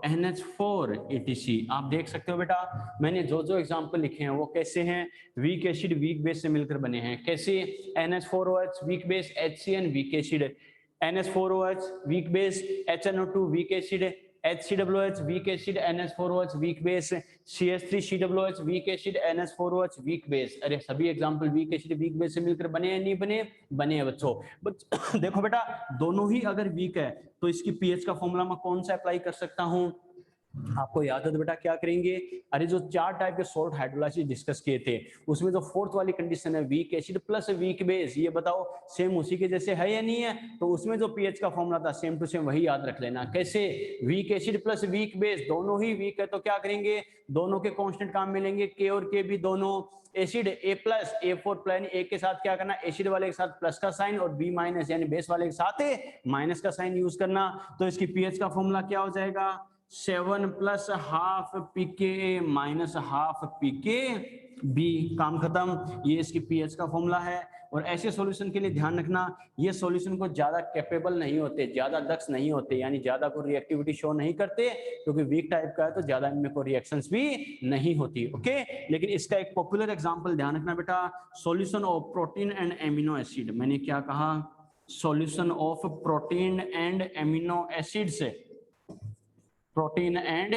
NH4 etc। आप देख सकते हो बेटा मैंने जो जो एग्जांपल लिखे हैं वो कैसे हैं, वीक एसिड वीक बेस से मिलकर बने हैं। कैसे, NH4OH weak base, HCN weak acid, NH4OH weak base, HNO2 weak acid, HCOOH weak acid, NH4OH weak base, CH3COOH weak acid, NH4OH weak base. अरे सभी example weak acid weak base से मिलकर बने हैं, नहीं बने, बने हैं बच्चों। देखो बेटा दोनों ही अगर वीक है तो इसकी पीएच का फॉर्मूला मैं कौन सा अप्लाई कर सकता हूं, आपको याद है तो बेटा क्या करेंगे, अरे जो 4 टाइप के सॉल्ट हाइड्रोलाइसिस डिस्कस किए थे उसमें जो फोर्थ वाली कंडीशन है week acid plus weak base, ये बताओ सेम उसी के जैसे है या नहीं है। तो उसमें जो पीएच का फॉर्मूला था सेम टू सेम वही याद रख लेना। कैसे, week acid plus weak base, दोनों ही वीक है तो क्या करेंगे, दोनों के कांस्टेंट काम मिलेंगे, के और के भी दोनों। Acid A plus A4 plan A के साथ क्या करना, एसिड वाले के साथ प्लस का साइन, और B माइनस यानी बेस वाले के साथ माइनस का साइन यूज करना। तो इसकी पीएच का फॉर्मूला क्या हो जाएगा, 7 plus half pKa minus half pKb, काम खत्म। ये इसकी पीएच का फॉर्मूला है। और ऐसे सॉल्यूशन के लिए ध्यान रखना ये सॉल्यूशन को ज्यादा कैपेबल नहीं होते, ज्यादा दक्ष नहीं होते, यानी ज्यादा को रिएक्टिविटी शो नहीं करते, क्योंकि वीक टाइप का है तो ज्यादा इनमें कोई रिएक्शंस भी नहीं होती। ओके लेकिन इसका एक पॉपुलर एग्जांपल ध्यान रखना बेटा, solution of protein and amino acid. मैंने क्या कहा, solution of protein and amino acids, protein and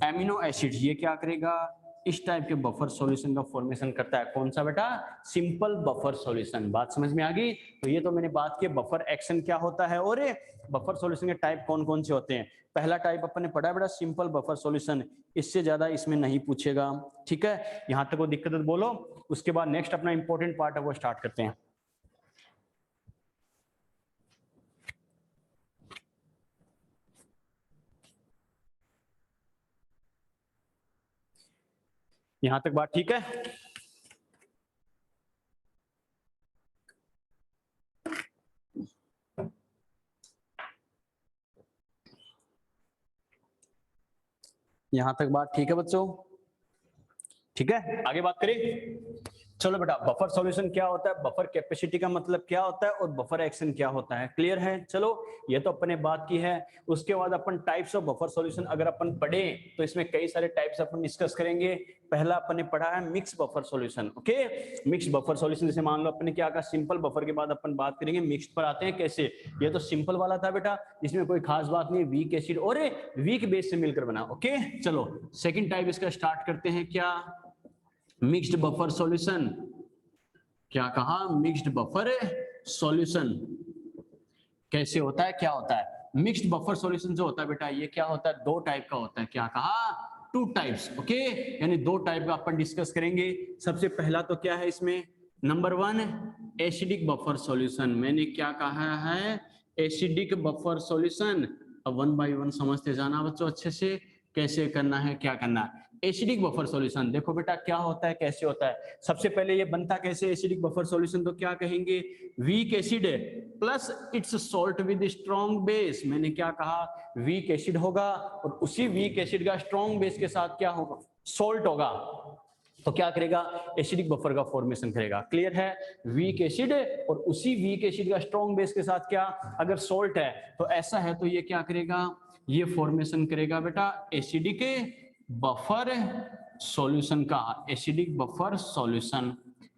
amino acid, ये क्या करेगा, इस टाइप के बफर सॉल्यूशन का फॉर्मेशन करता है। कौन सा बेटा, सिंपल बफर सॉल्यूशन। बात समझ में आ गई। तो ये तो मैंने बात की बफर एक्शन क्या होता है और बफर सॉल्यूशन के टाइप कौन कौन से होते हैं। पहला टाइप अपन ने पढ़ा है बेटा सिंपल बफर सॉल्यूशन, इससे ज्यादा इसमें नहीं पूछेगा, ठीक है। यहां तक वो दिक्कत बोलो, उसके बाद नेक्स्ट अपना इंपॉर्टेंट पार्ट है वो स्टार्ट करते हैं। यहां तक बात ठीक है। यहां तक बात ठीक है बच्चों, ठीक है। आगे बात करें, चलो बेटा बफर सॉल्यूशन क्या होता है, बफर कैपेसिटी का मतलब क्या होता है और बफर एक्शन क्या होता है, क्लियर है। चलो ये तो अपन ने बात की है। उसके बाद अपन टाइप्स ऑफ बफर सॉल्यूशन अगर अपन पढ़े तो इसमें कई सारे टाइप्स अपन डिस्कस करेंगे। पहला अपन ने पढ़ा है mix buffer solution. Okay mix buffer solution, जैसे मान लो अपन ने क्या कहा, सिंपल बफर के बाद अपन बात करेंगे मिक्स्ड पर आते हैं। कैसे, ये तो सिंपल वाला था बेटा, इसमें कोई खास बात नहीं, वीक एसिड और वीक बेस से मिलकर बना। ओके चलो सेकंड टाइप इसका स्टार्ट करते हैं, क्या मिक्स्ड बफर सॉल्यूशन, क्या कहा, मिक्स्ड बफर सॉल्यूशन कैसे होता है, क्या होता है। मिक्स्ड बफर सॉल्यूशन जो होता है बेटा, ये क्या होता है, दो टाइप का होता है, क्या कहा, टू टाइप्स, ओके, यानी दो टाइप का अपन डिस्कस करेंगे। सबसे पहला तो क्या है इसमें, number one acidic buffer solution, मैंने क्या कहा है, एसिडिक बफर सॉल्यूशन। अब वन बाय वन समझते जाना बच्चों अच्छे से, कैसे करना है, क्या करना है। एसिडिक बफर सॉल्यूशन देखो बेटा क्या होता है, कैसे होता है। सबसे पहले ये बनता कैसे एसिडिक बफर सॉल्यूशन, तो क्या कहेंगे, week acid plus it's salt with strong base. मैंने क्या कहा, वीक एसिड होगा और उसी वीक एसिड का स्ट्रॉन्ग बेस के साथ क्या होगा, सॉल्ट होगा, तो क्या करेगा, एसिडिक बफर का फॉर्मेशन करेगा। क्लियर है, वीक एसिड और उसी वीक एसिड का स्ट्रॉन्ग बेस के साथ क्या, अगर सॉल्ट है तो ऐसा है, तो ये क्या करेगा, ये फॉर्मेशन करेगा बेटा एसिडिक बफर सॉल्यूशन का, एसिडिक बफर सॉल्यूशन।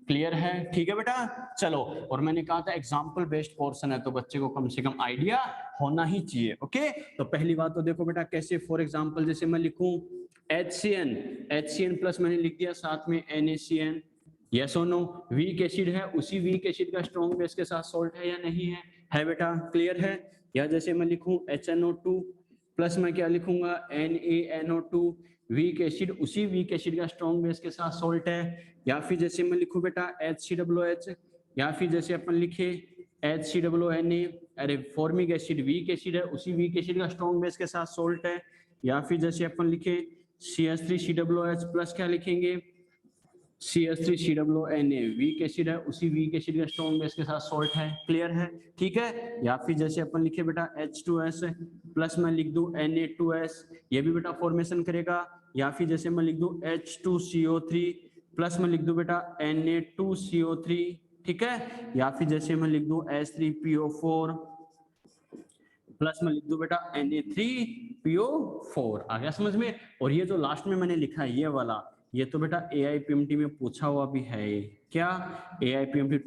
क्लियर है, ठीक है बेटा। चलो, और मैंने कहा था एग्जाम्पल बेस्ड पोर्शन है, तो बच्चे को कम से कम आइडिया होना ही चाहिए, ओके। तो पहली बात तो देखो बेटा कैसे, फॉर एग्जाम्पल जैसे मैं लिखूं HCN प्लस मैंने लिख दिया साथ में NaCN, यस और नो, वीक एसिड है, उसी वीक एसिड का स्ट्रॉन्ग बेस के साथ सॉल्ट है या नहीं है बेटा, क्लियर है। या जैसे मैं लिखूं HNO2 प्लस मैं क्या लिखूंगा NaNO2, वीक एसिड, उसी वीक एसिड का स्ट्रॉन्ग बेस के साथ सॉल्ट है। या फिर जैसे मैं लिखूं बेटा HCOOH, या फिर जैसे अपन लिखे HCOONA, अरे फॉर्मिक एसिड वीक एसिड है, उसी वीक एसिड का स्ट्रॉन्ग बेस के साथ सॉल्ट है। या फिर जैसे अपन लिखे CH3COOH प्लस क्या लिखेंगे CH3COONA, वीक एसिड है, उसी वीक एसिड का स्ट्रॉन्ग बेस के साथ सॉल्ट है। क्लियर है, ठीक है। या फिर जैसे अपन लिखे बेटा H2S प्लस मैं लिख दूं Na2S, ये भी बेटा फॉर्मेशन करेगा। या फिर जैसे मैं लिख दूं H2CO3 प्लस मैं लिख दूं बेटा Na2CO3, ठीक है। या फिर जैसे मैं लिख दूं H3PO4 प्लस मैं लिख दूं बेटा Na3PO4, आ गया समझ में। और ये जो लास्ट में मैंने लिखा है ये वाला, ये तो बेटा AIPMT में पूछा हुआ भी है, क्या AIPMT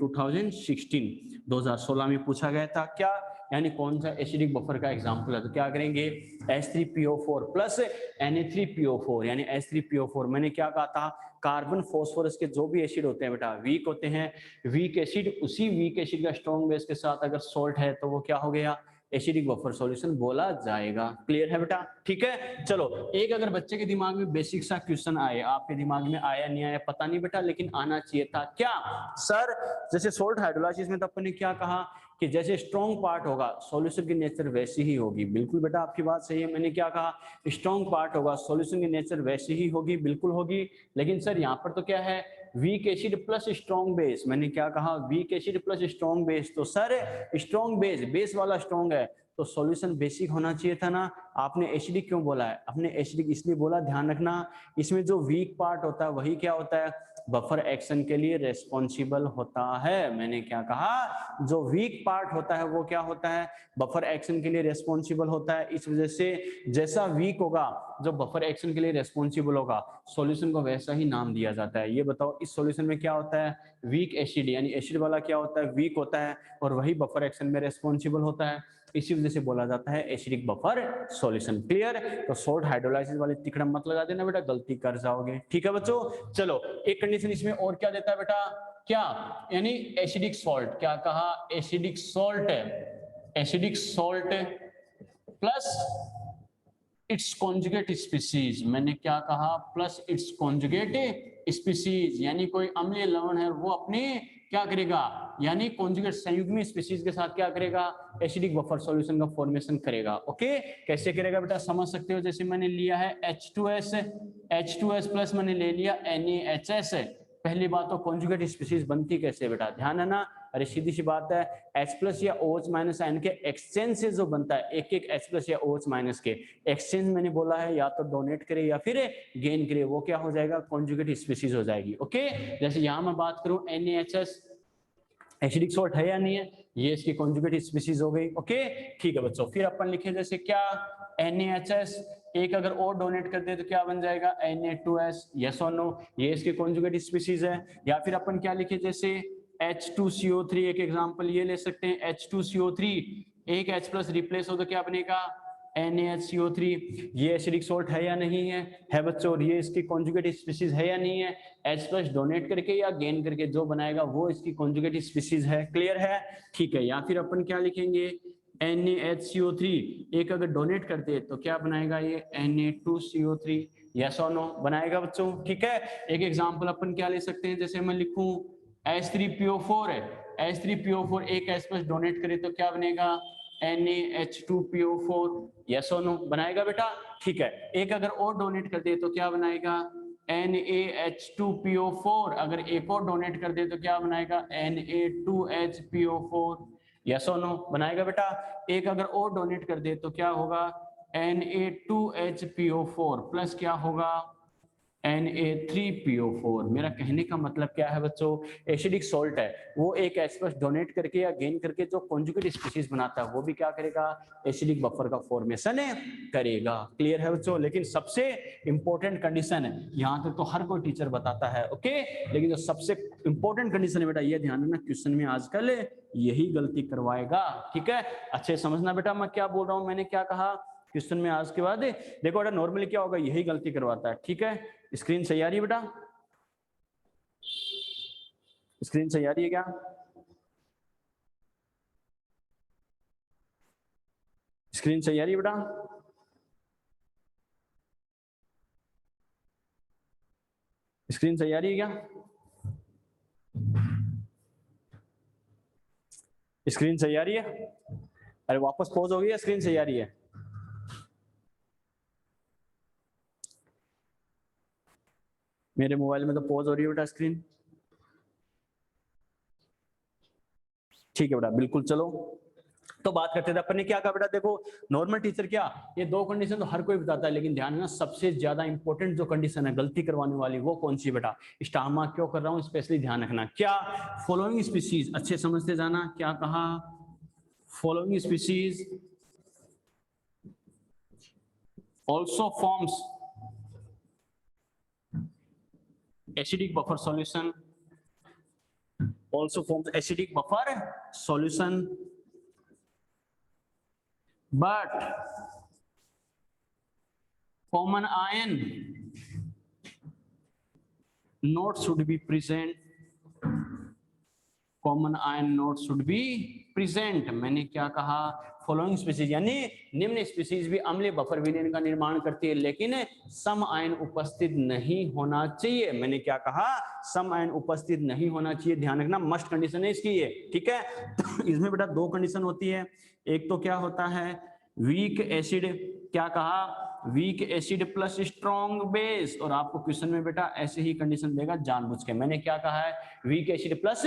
2016 में पूछा गया था, क्या यानी कौन सा एसिडिक बफर का एग्जांपल है, तो क्या करेंगे H3PO4 प्लस Na3PO4, यानी H3PO4 मैंने क्या कहा था, कार्बन फॉस्फोरस के जो भी एसिड होते हैं बेटा वीक होते हैं, वीक एसिड, उसी वीक एसिड का स्ट्रॉन्ग बेस के साथ अगर सॉल्ट है तो वो क्या हो गया, एसिडिक बफर सॉल्यूशन बोला जाएगा। क्लियर है बेटा, ठीक है। चलो, एक अगर बच्चे के दिमाग में बेसिक सा क्वेश्चन आए, आपके दिमाग में आया नहीं आया पता नहीं बेटा, लेकिन आना चाहिए था, क्या सर, जैसे सोल्ट हाइड्रोलाइसिस में तो अपन ने क्या कहा कि जैसे स्ट्रॉन्ग पार्ट होगा सॉल्यूशन की नेचर वैसी ही होगी। बिल्कुल बेटा आपकी बात सही है, मैंने क्या कहा, स्ट्रॉन्ग पार्ट होगा सॉल्यूशन की नेचर वैसी ही होगी, बिल्कुल होगी। लेकिन सर यहाँ पर तो क्या है, week acid plus strong base, मैंने क्या कहा, week acid plus strong base, तो सर स्ट्रॉन्ग बेस वाला स्ट्रॉन्ग है तो सॉल्यूशन बेसिक होना चाहिए था ना। आपने एसिडिक क्यों बोला है, आपने एसिडिक इसलिए बोला, ध्यान रखना इसमें जो वीक पार्ट होता है वही क्या होता है, बफर एक्शन के लिए रेस्पॉन्सिबल होता है। मैंने क्या कहा, जो वीक पार्ट होता है वो क्या होता है, बफर एक्शन के लिए रेस्पॉन्सिबल होता है। इस वजह से जैसा वीक होगा जो बफर एक्शन के लिए रेस्पॉन्सिबल होगा, सॉल्यूशन को वैसा ही नाम दिया जाता है। ये बताओ इस सॉल्यूशन में क्या होता है, वीक एसिड, यानी एसिड वाला क्या होता है, वीक होता है, और वही बफर एक्शन में रेस्पॉन्सिबल होता है, इसी वजह से बोला जाता है एसिडिक बफर सॉल्यूशन। क्लियर, तो सोल्ट हाइड्रोलाइसिस वाले तिकड़ा मत लगा देना बेटा, गलती कर जाओगे, ठीक है बच्चों। चलो, एक कंडीशन इसमें और क्या देता है बेटा, क्या, यानी एसिडिक सॉल्ट, क्या कहा, acidic salt, acidic salt plus it's conjugate species, मैंने क्या कहा, प्लस इट्स कॉन्जुगेट स्पीसीज, यानी कोई अम्लीय लवण है वो अपने क्या करेगा, यानी कॉन्जुगेट संयुग्मी स्पीसीज के साथ क्या करेगा, एसिडिक बफर सॉल्यूशन का फॉर्मेशन करेगा। ओके, कैसे करेगा बेटा, समझ सकते हो। जैसे मैंने लिया है H2S प्लस मैंने ले लिया NaHS, पहली बात तो कॉन्जुगेट स्पीसीज बनती कैसे बेटा, ध्यान है ना, अरे सीधी सी बात है, H प्लस या OH माइनस आयन के एक्सचेंज से जो बनता है, एक एक H प्लस या OH माइनस के एक्सचेंज मैंने बोला है, या तो डोनेट करे या फिर गेन करे, वो क्या हो जाएगा, कॉन्जुगेट स्पीसीज हो जाएगी। ओके, जैसे यहां मैं बात करूं NaHS एसिडिक सॉल्ट है या नहीं है, ये इसकी कॉन्जुगेट स्पीसीज हो गई। ओके, ठीक है बच्चों, फिर अपन लिखे जैसे क्या, NaHS एक अगर और डोनेट कर दे तो क्या बन जाएगा, Na2S, यस और नो, ये इसके कॉन्जुगेट स्पीसीज है। या फिर अपन क्या लिखे, जैसे H2CO3, एक एग्जांपल ये ले सकते हैं, H2CO3 एक H प्लस रिप्लेस हो तो क्या बनेगा, NaHCO3, ये एसिडिक सोल्ट है या नहीं है बच्चों, और ये इसकी कॉन्जुगेट स्पीशीज है या नहीं है, H+ डोनेट करके या गेन करके जो बनाएगा वो इसकी कॉन्जुगेट स्पीशीज है। क्लियर है? ठीक है। या फिर अपन क्या लिखेंगे, NaHCO3 एक अगर डोनेट करते हैं तो क्या बनाएगा, ये Na2CO3, यस और नो बनाएगा बच्चों। ठीक है। एक एग्जांपल अपन क्या ले सकते हैं, जैसे मैं लिखूं H3PO4 है, H3PO4 एक H+ डोनेट करे तो क्या बनेगा, NaH2PO4, यस और नो बनाएगा बेटा। ठीक है। एक अगर और डोनेट कर दे तो क्या बनाएगा, NaH2PO4, अगर एक और डोनेट कर दे तो क्या बनाएगा, Na2HPO4, यस और नो बनाएगा बेटा। एक अगर और डोनेट कर दे तो क्या होगा, Na2HPO4 प्लस क्या होगा, Na3PO4। मेरा कहने का मतलब क्या है बच्चों, एसिडिक सोल्ट है वो एक H+ डोनेट करके या गेन करके जो कॉन्जुगेट स्पीशीज बनाता है वो भी क्या करेगा, एसिडिक बफर का फॉर्मेशन करेगा। क्लियर है बच्चों? लेकिन सबसे इंपॉर्टेंट कंडीशन है, यहाँ तक तो हर कोई टीचर बताता है, ओके, लेकिन जो सबसे इंपॉर्टेंट कंडीशन है बेटा, ये ध्यान रखना, क्वेश्चन में आजकल यही गलती करवाएगा। ठीक है, अच्छे समझना बेटा मैं क्या बोल रहा हूँ, मैंने क्या कहा, क्वेश्चन में आज के बाद देखो बेटा नॉर्मली क्या होगा, यही गलती करवाता है। ठीक है, स्क्रीन सही आ रही है बेटा, स्क्रीन सही आ रही है क्या, स्क्रीन सही आ रही है बेटा, स्क्रीन सही आ रही है क्या, स्क्रीन सही आ रही है, अरे वापस पॉज हो गई है, स्क्रीन सही आ रही है, मेरे मोबाइल में तो पॉज हो रही है बेटा स्क्रीन। ठीक है बेटा, बिल्कुल। चलो तो बात करते थे अपन ने क्या कहा बेटा, देखो नॉर्मल टीचर क्या, ये दो कंडीशन तो हर कोई बताता है, लेकिन ध्यान रखना सबसे ज्यादा इंपॉर्टेंट जो कंडीशन है गलती करवाने वाली वो कौन सी बेटा, स्टार मार्क क्यों कर रहा हूं, स्पेशली ध्यान रखना, क्या फॉलोइंग स्पीशीज, अच्छे समझते जाना, क्या कहा, following species also forms acidic buffer solution, also forms acidic buffer solution, but common ion note should be present, common ion note should be present. मैंने क्या कहा, फॉलोइंग स्पीशीज यानी निम्न स्पीशीज भी अम्लीय बफर विलयन का निर्माण करती है, लेकिन सम आयन उपस्थित नहीं होना चाहिए। मैंने क्या कहा, सम आयन उपस्थित नहीं होना चाहिए, ध्यान रखना, मस्ट कंडीशन है इसकी ये। ठीक है, इसमें बेटा दो कंडीशन होती है, एक तो क्या होता है वीक एसिड, क्या कहा week acid plus strong base, और आपको क्वेश्चन में बेटा ऐसे ही कंडीशन देगा जानबूझ के। मैंने क्या कहा है, week acid plus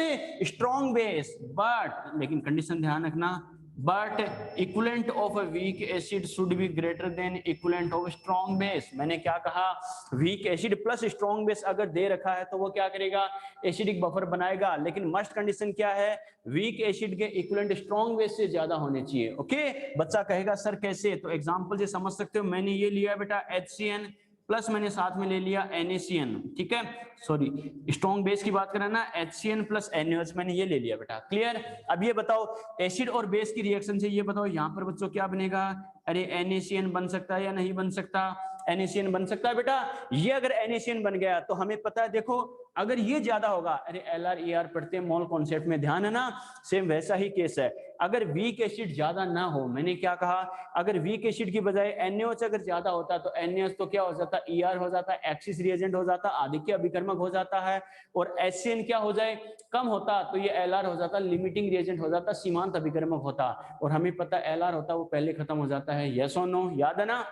strong base, but लेकिन कंडीशन ध्यान रखना, but equivalent of a weak acid should be greater than equivalent of strong base. मैंने क्या कहा, week acid plus strong base अगर दे रखा है तो वो क्या करेगा, एसिडिक बफर बनाएगा, लेकिन मस्ट कंडीशन क्या है, वीक एसिड के इक्विवेलेंट स्ट्रॉन्ग बेस से ज्यादा होने चाहिए। ओके, बच्चा कहेगा सर कैसे, तो एग्जांपल से समझ सकते हो, मैंने ये लिया बेटा HCN प्लस मैंने साथ में ले लिया NaCN। ठीक है, सॉरी स्ट्रॉन्ग बेस की बात करें ना, HCN प्लस NaOH मैंने ये ले लिया बेटा। क्लियर? अब ये बताओ एसिड और बेस की रिएक्शन से ये बताओ यहाँ पर बच्चों क्या बनेगा, अरे NaCN बन सकता है या नहीं बन सकता, NaCN बन सकता है बेटा। ये अगर NaCN बन गया तो हमें पता है, देखो अगर ये ज्यादा होगा, अरे LR पढ़ते हैं मॉल कॉन्सेप्ट में, ध्यान है ना, सेम वैसा ही केस है। अगर वीक एसिड ज्यादा ना हो, मैंने क्या कहा, अगर वीक एसिड की बजाय NaOH अगर ज्यादा होता तो NaOH तो क्या हो जाता, ER हो जाता, एक्सिस रिएजेंट हो जाता, आदिक्य अभिकर्मक हो जाता है, और HCN क्या हो जाए, कम होता तो ये LR हो जाता, लिमिटिंग रिएजेंट हो जाता, सीमांत अभिकर्मक होता, और हमें पता LR होता वो पहले खत्म हो जाता है। यस और नो, याद है ना?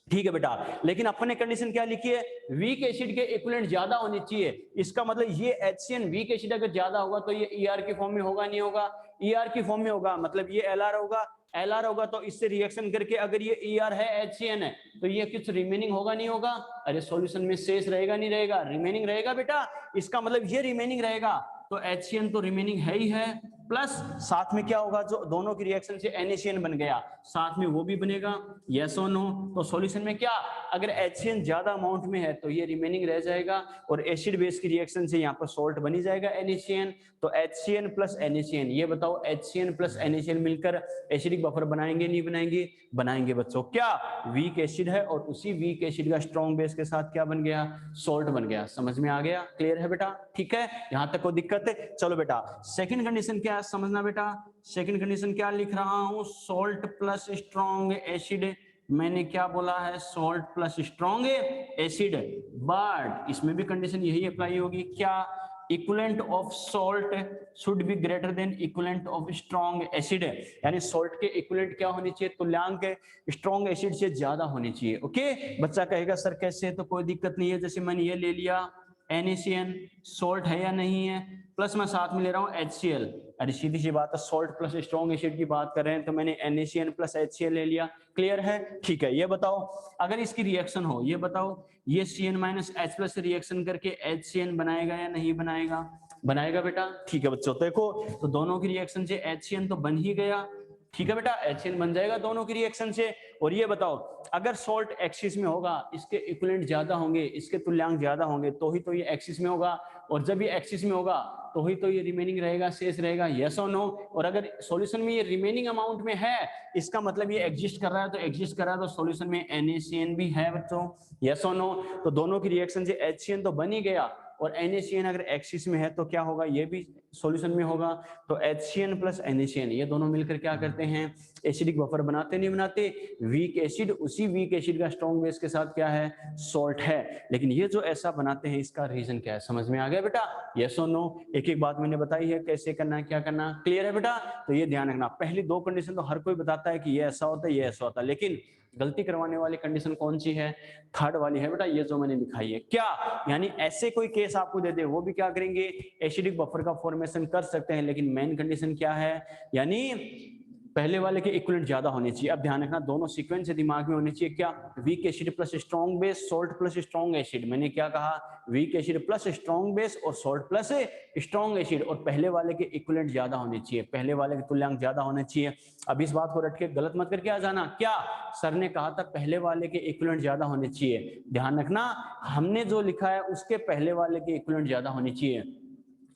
ठीक है बेटा, लेकिन अपने कंडीशन क्या लिखी है, वीक एसिड के इक्विवेलेंट ज्यादा होने चाहिए। इसका मतलब ये HCN वीक एसिड अगर ज्यादा होगा तो ये ER की फॉर्म में होगा, नहीं होगा, ER की फॉर्म में होगा, मतलब ये LR होगा, LR होगा तो इससे रिएक्शन करके अगर ये ER है HCN है तो ये कुछ रिमेनिंग होगा, नहीं होगा, अरे सॉल्यूशन में शेष रहेगा नहीं रहेगा, रिमेनिंग रहेगा बेटा। इसका मतलब ये रिमेनिंग रहेगा तो HCN तो रिमेनिंग है ही है, प्लस साथ में क्या होगा, जो दोनों की रिएक्शन से NaCN बन गया, साथ में वो भी बनेगा, यस और नो। तो सॉल्यूशन में क्या, अगर HCN ज्यादा अमाउंट में है तो ये रिमेनिंग रह जाएगा, और एसिड बेस की रिएक्शन से यहाँ पर सॉल्ट बनी जाएगा NaCN। तो HCN प्लस NaCN, ये बताओ HCN प्लस NaCN मिलकर एसिडिक बफर बनाएंगे नहीं बनाएंगे? बनाएंगे बच्चों। क्या, वीक एसिड है और उसी वीक एसिड का स्ट्रॉन्ग बेस के साथ क्या बन गया, सॉल्ट बन गया। समझ में आ गया? क्लियर है बेटा? ठीक है, यहां तक कोई दिक्कत है? चलो बेटा सेकंड कंडीशन क्या है समझना बेटा। सेकंड कंडीशन क्या लिख रहा हूं, सॉल्ट प्लस स्ट्रॉन्ग एसिड। मैंने क्या बोला है, salt plus strong acid, but इसमें भी कंडीशन यही अप्लाई होगी। क्या, equivalent of salt should be greater than equivalent of strong acid, यानी सॉल्ट के इक्विवेलेंट क्या होनी चाहिए, तुल्यांक स्ट्रॉन्ग एसिड से ज्यादा होनी चाहिए। ओके, बच्चा कहेगा सर कैसे, तो कोई दिक्कत नहीं है। जैसे मैंने ये ले लिया NaCN, सॉल्ट है या नहीं है, प्लस मैं साथ में ले रहा हूँ HCl। अरे सीधी सी बात है, सॉल्ट प्लस स्ट्रॉन्ग एसिड की बात कर रहे हैं, तो मैंने NaCN प्लस HCl ले लिया। क्लियर है? ठीक है, ये बताओ अगर इसकी रिएक्शन हो, ये बताओ ये CN माइनस H प्लस से रिएक्शन करके HCN बनाएगा या नहीं बनाएगा? बनाएगा बेटा। ठीक है बच्चों, देखो तो दोनों की रिएक्शन से HCN तो बन ही गया। ठीक है बेटा, HCN बन जाएगा दोनों की रिएक्शन से। और ये बताओ अगर सॉल्ट एक्सिस में होगा, इसके इक्विवेलेंट ज्यादा होंगे, इसके तुल्यांक ज्यादा होंगे, तो ही तो ये एक्सिस में होगा, और जब ये एक्सिस में होगा तो ही तो ये रिमेनिंग रहेगा, शेष रहेगा। यस और नो? और अगर सॉल्यूशन में ये रिमेनिंग अमाउंट में है, इसका मतलब ये एग्जिस्ट कर रहा है, तो एग्जिस्ट कर रहा है तो सॉल्यूशन में NaCN भी है बच्चों। यस और नो? तो दोनों की रिएक्शन से HCN तो बन ही गया, और NaCN अगर एक्सिस में है तो क्या होगा, ये भी सॉल्यूशन में होगा। तो HCN प्लस NaCN ये दोनों मिलकर क्या करते हैं, एसिडिक बफर बनाते नहीं बनाते? वीक एसिड, उसी वीक एसिड का स्ट्रॉन्ग बेस के साथ क्या है, सॉल्ट है। लेकिन ये जो ऐसा बनाते हैं इसका रीजन क्या है, समझ में आ गया बेटा? यस और नो? एक एक बात मैंने बताई है कैसे करना है, क्या करना। क्लियर है बेटा? तो ये ध्यान रखना, पहली दो कंडीशन तो हर कोई बताता है कि ये ऐसा होता है, ये ऐसा होता है, लेकिन गलती करवाने वाली कंडीशन कौन सी है, थर्ड वाली है बेटा, ये जो मैंने दिखाई है। क्या, यानी ऐसे कोई केस आपको दे दे, वो भी क्या करेंगे, एसिडिक बफर का फॉर्मेशन कर सकते हैं, लेकिन मेन कंडीशन क्या है, यानी पहले वाले के इक्विवेलेंट ज्यादा होने चाहिए। अब ध्यान रखना, दोनों सीक्वेंस दिमाग में होने चाहिए। क्या, week acid plus strong base, salt plus strong acid. मैंने क्या कहा, week acid plus strong base और सॉल्ट प्लस स्ट्रॉन्ग एसिड, और पहले वाले के इक्विवेलेंट ज्यादा होने चाहिए, पहले वाले के तुल्यांक ज्यादा होने चाहिए। अब इस बात को रट के गलत मत करके आ जाना। क्या, सर ने कहा था पहले वाले के इक्विवेलेंट ज्यादा होने चाहिए, ध्यान रखना हमने जो लिखा है उसके पहले वाले के इक्विवेलेंट ज्यादा होने चाहिए।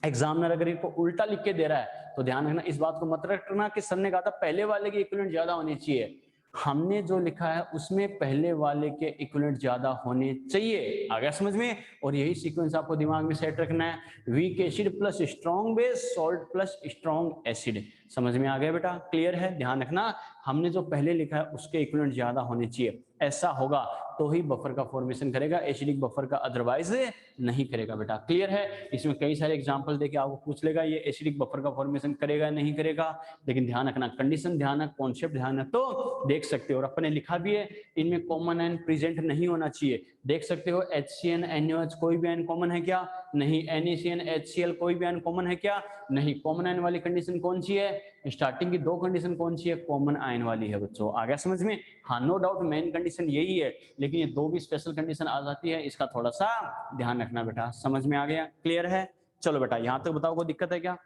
एग्जामिनर अगर इनको उल्टा लिख के दे रहा है तो ध्यान रखना, इस बात को मत रखना कि सर ने कहा था पहले वाले के इक्विवेलेंट ज्यादा होने चाहिए। हमने जो लिखा है उसमें पहले वाले के इक्विवेलेंट ज्यादा होने चाहिए। आ गया समझ में? और यही सीक्वेंस आपको दिमाग में सेट रखना है, week acid plus strong base, salt plus strong acid. समझ में आ गया बेटा? क्लियर है? ध्यान रखना, हमने जो पहले लिखा है उसके इक्विवेलेंट ज्यादा होने चाहिए, ऐसा होगा तो ही बफर का फॉर्मेशन करेगा, एसिडिक बफर का अदरवाइज नहीं करेगा बेटा। क्लियर है? इसमें कई सारे एग्जांपल देके आपको पूछ लेगा ये एसिडिक बफर का फॉर्मेशन करेगा नहीं करेगा, लेकिन ध्यान रखना, कंडीशन ध्यान है, कॉन्सेप्ट ध्यान है, तो देख सकते हो। और अपने लिखा भी है, इनमें कॉमन आयन प्रेजेंट नहीं होना चाहिए। देख सकते हो HCN NaOH कोई भी आयन कॉमन है क्या? नहीं। NaCN HCl कोई भी आयन कॉमन है क्या? नहीं। कॉमन आयन वाली कंडीशन कौन सी है? स्टार्टिंग की दो कंडीशन कौन सी है? कॉमन आयन वाली है बच्चों। आ गया समझ में? हाँ, नो डाउट मेन कंडीशन यही है, लेकिन ये दो भी स्पेशल कंडीशन आ जाती है, इसका थोड़ा सा ध्यान रखना बेटा। समझ में आ गया? क्लियर है? चलो बेटा यहां तक बताओ, कोई दिक्कत है क्या?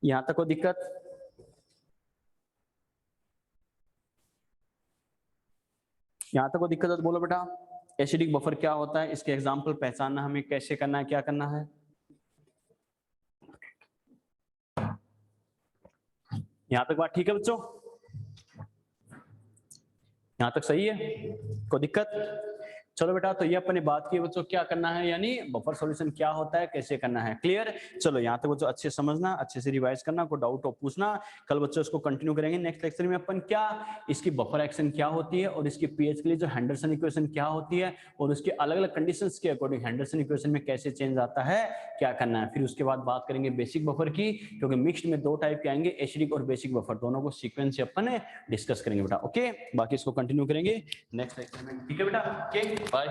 यहां तक कोई दिक्कत? यहां तक कोई दिक्कत है तो बोलो बेटा। एसिडिक बफर क्या होता है, इसके एग्जाम्पल पहचानना, हमें कैसे करना है, क्या करना है। यहां तक बात ठीक है बच्चों? यहां तक सही है? कोई दिक्कत? चलो बेटा, तो ये अपने बात की बच्चों, क्या करना है, यानी बफर सॉल्यूशन क्या होता है, कैसे करना है। क्लियर? चलो यहां तक बच्चों अच्छे समझना, अच्छे से रिवाइज करना, कोई डाउट हो पूछना। कल बच्चों इसको कंटिन्यू करेंगे नेक्स्ट लेक्चर में अपन, क्या इसकी बफर एक्शन क्या होती है, और इसकी पीएच के लिए जो हेंडरसन इक्वेशन क्या होती है, और उसके अलग अलग कंडीशंस के अकॉर्डिंग हेंडरसन इक्वेशन में कैसे चेंज आता है, क्या करना है। फिर उसके बाद बात करेंगे बेसिक बफर की, क्योंकि मिक्स्ड में दो टाइप के आएंगे, एसिडिक और बेसिक बफर, दोनों को सीक्वेंस से अपन डिस्कस करेंगे बेटा। ओके, बाकी इसको कंटिन्यू करेंगे नेक्स्ट लेक्चर में। ठीक है बेटा? Okay, bye.